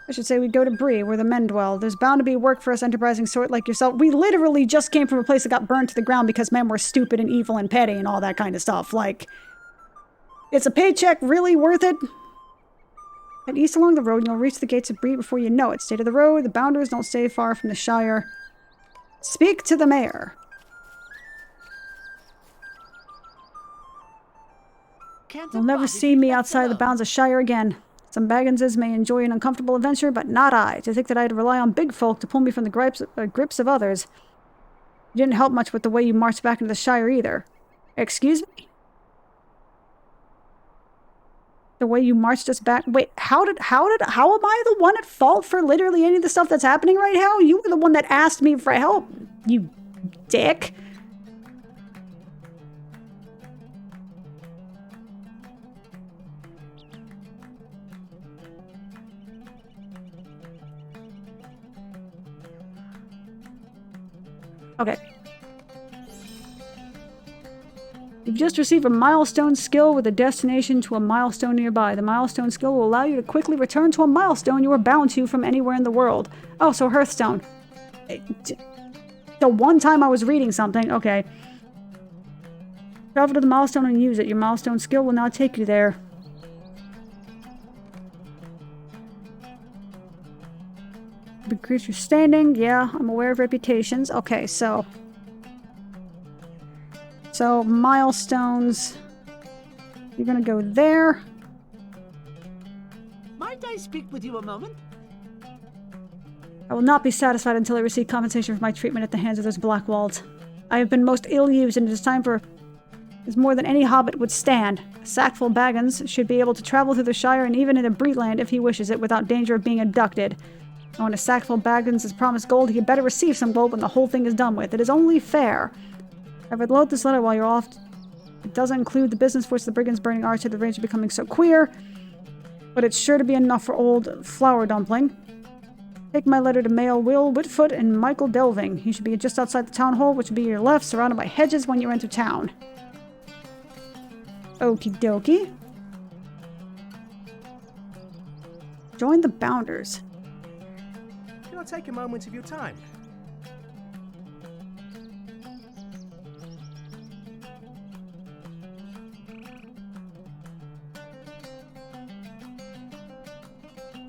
I should say we go to Bree, where the men dwell. There's bound to be work for us enterprising sort like yourself. We literally just came from a place that got burned to the ground because men were stupid and evil and petty and all that kind of stuff. Like, is a paycheck really worth it? Head east along the road and you'll reach the gates of Bree before you know it. Stay to the road. The bounders don't stay far from the Shire. Speak to the mayor. You'll never see me outside the bounds of Shire again. Some Bagginses may enjoy an uncomfortable adventure, but not I. To think that I'd rely on big folk to pull me from the grips of others. You didn't help much with the way you marched back into the Shire either. Excuse me? The way you marched us back... Wait, how am I the one at fault for literally any of the stuff that's happening right now? You were the one that asked me for help, you dick. Okay. You've just received a milestone skill with a destination to a milestone nearby. The milestone skill will allow you to quickly return to a milestone you were bound to from anywhere in the world. Oh, so Hearthstone. The one time I was reading something. Okay. Travel to the milestone and use it. Your milestone skill will now take you there. Increase your standing. Yeah, I'm aware of reputations. Okay, so milestones. You're gonna go there. Might I speak with you a moment? I will not be satisfied until I receive compensation for my treatment at the hands of those Blackwalds. I have been most ill-used, and it is time for... is more than any hobbit would stand. A sackful Baggins should be able to travel through the Shire and even into Breedland if he wishes it without danger of being abducted. And when a sackful Baggins is promised gold, he had better receive some gold when the whole thing is done with. It is only fair. I would load this letter while you're off. It doesn't include the business force of the brigands burning Archer, the range of becoming so queer. But it's sure to be enough for old Flower Dumpling. Take my letter to Mail Will Whitfoot and Michael Delving. You should be just outside the town hall, which will be your left, surrounded by hedges when you enter town. Okie dokie. Join the Bounders. Can I take a moment of your time?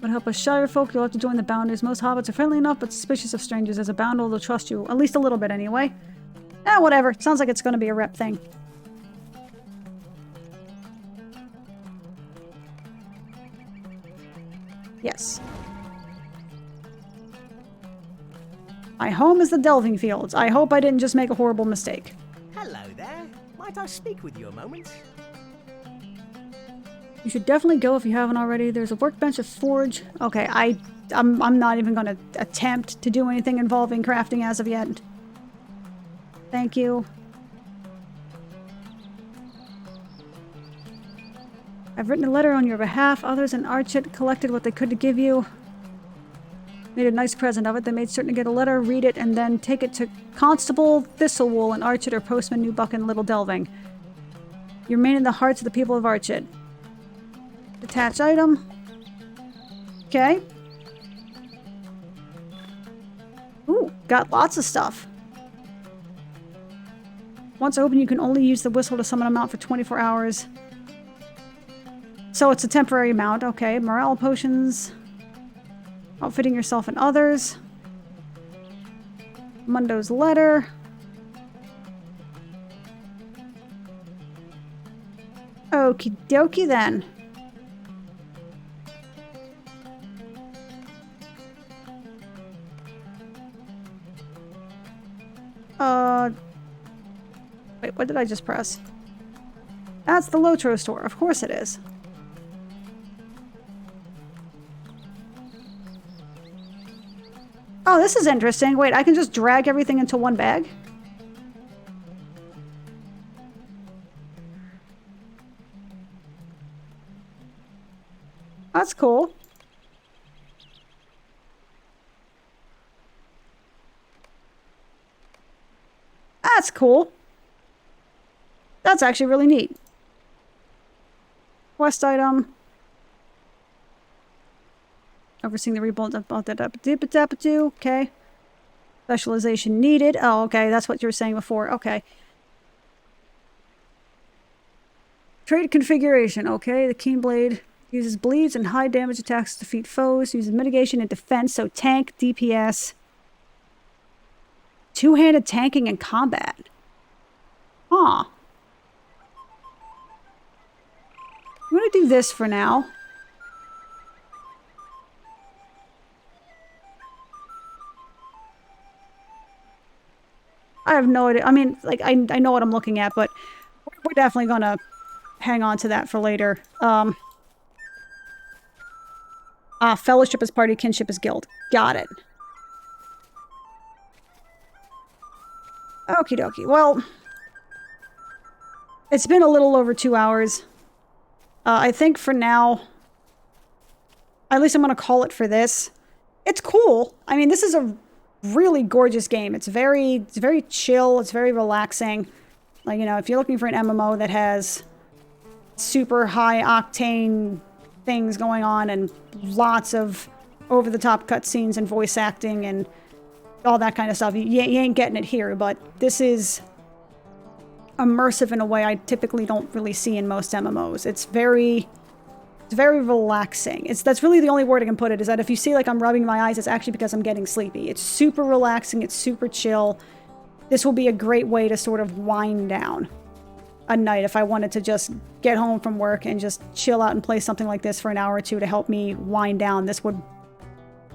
Would help us Shire folk, you'll have to join the Bounders. Most hobbits are friendly enough, but suspicious of strangers. As a Boundar, they'll trust you. At least a little bit, anyway. Whatever. Sounds like it's going to be a rep thing. Yes. My home is the Delving Fields. I hope I didn't just make a horrible mistake. Hello there. Might I speak with you a moment? You should definitely go if you haven't already. There's a workbench, a forge. Okay, I'm not even going to attempt to do anything involving crafting as of yet. Thank you. I've written a letter on your behalf. Others in Archit collected what they could to give you. Made a nice present of it. They made certain to get a letter, read it, and then take it to Constable Thistlewool in Archit or Postman Newbuck in Little Delving. You remain in the hearts of the people of Archit. Attach item. Okay. Ooh, got lots of stuff. Once open, you can only use the whistle to summon a mount for 24 hours. So it's a temporary mount. Okay, morale potions. Outfitting yourself and others. Mundo's letter. Okie dokie then. Wait, what did I just press? That's the Lotro store. Of course it is. Oh, this is interesting. Wait, I can just drag everything into one bag? That's cool. That's cool. That's actually really neat. Quest item. Overseeing the rebuild of okay. Specialization needed. Oh, okay. That's what you were saying before. Okay. Trade configuration. Okay. The Keen Blade uses bleeds and high damage attacks to defeat foes. Uses mitigation and defense. So tank, DPS. Two-handed tanking and combat. Huh. I'm going to do this for now. I have no idea. I mean, like, I know what I'm looking at, but we're definitely going to hang on to that for later. Fellowship is party, kinship is guild. Got it. Okie dokie. Well, it's been a little over 2 hours. I think for now, at least I'm going to call it for this. It's cool. I mean, this is a really gorgeous game. It's very chill. It's very relaxing. Like, you know, if you're looking for an MMO that has super high octane things going on and lots of over-the-top cutscenes and voice acting and all that kind of stuff, you ain't getting it here. But this is immersive in a way I typically don't really see in most MMOs. It's very relaxing. That's really the only word I can put it, is that if you see like I'm rubbing my eyes, it's actually because I'm getting sleepy. It's super relaxing. It's super chill. This will be a great way to sort of wind down a night if I wanted to just get home from work and just chill out and play something like this for an hour or two to help me wind down. This would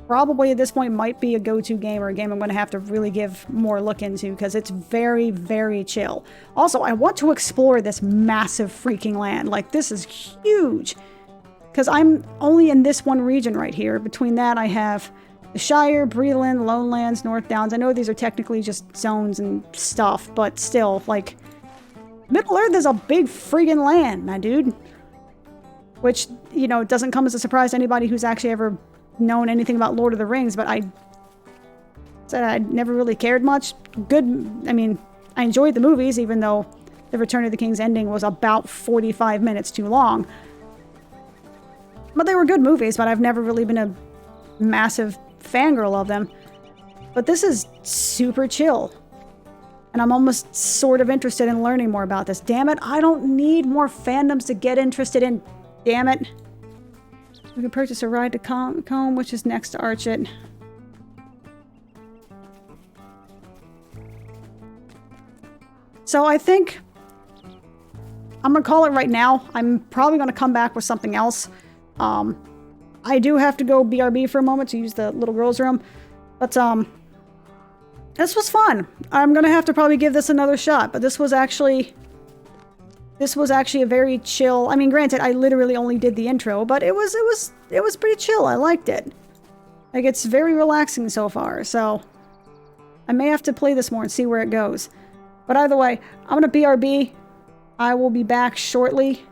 probably at this point might be a go-to game, or a game I'm going to have to really give more look into, because it's very, very chill. Also, I want to explore this massive freaking land. Like, this is huge. Because I'm only in this one region right here. Between that, I have the Shire, Breland, Lonelands, North Downs. I know these are technically just zones and stuff, but still, like, Middle-earth is a big friggin' land, my dude. Which, you know, doesn't come as a surprise to anybody who's actually ever known anything about Lord of the Rings, but I said I never really cared much. Good, I mean, I enjoyed the movies, even though the Return of the King's ending was about 45 minutes too long. But they were good movies, but I've never really been a massive fangirl of them. But this is super chill. And I'm almost sort of interested in learning more about this. Damn it, I don't need more fandoms to get interested in. Damn it. We can purchase a ride to Combe, which is next to Archet. So I think I'm going to call it right now. I'm probably going to come back with something else. I do have to go BRB for a moment to use the little girl's room. But, this was fun. I'm going to have to probably give this another shot. But this was actually a very chill. I mean, granted, I literally only did the intro, but it was pretty chill. I liked it. Like, it's very relaxing so far. So I may have to play this more and see where it goes. But either way, I'm going to BRB. I will be back shortly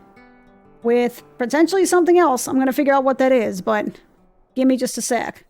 with potentially something else. I'm going to figure out what that is, but give me just a sec.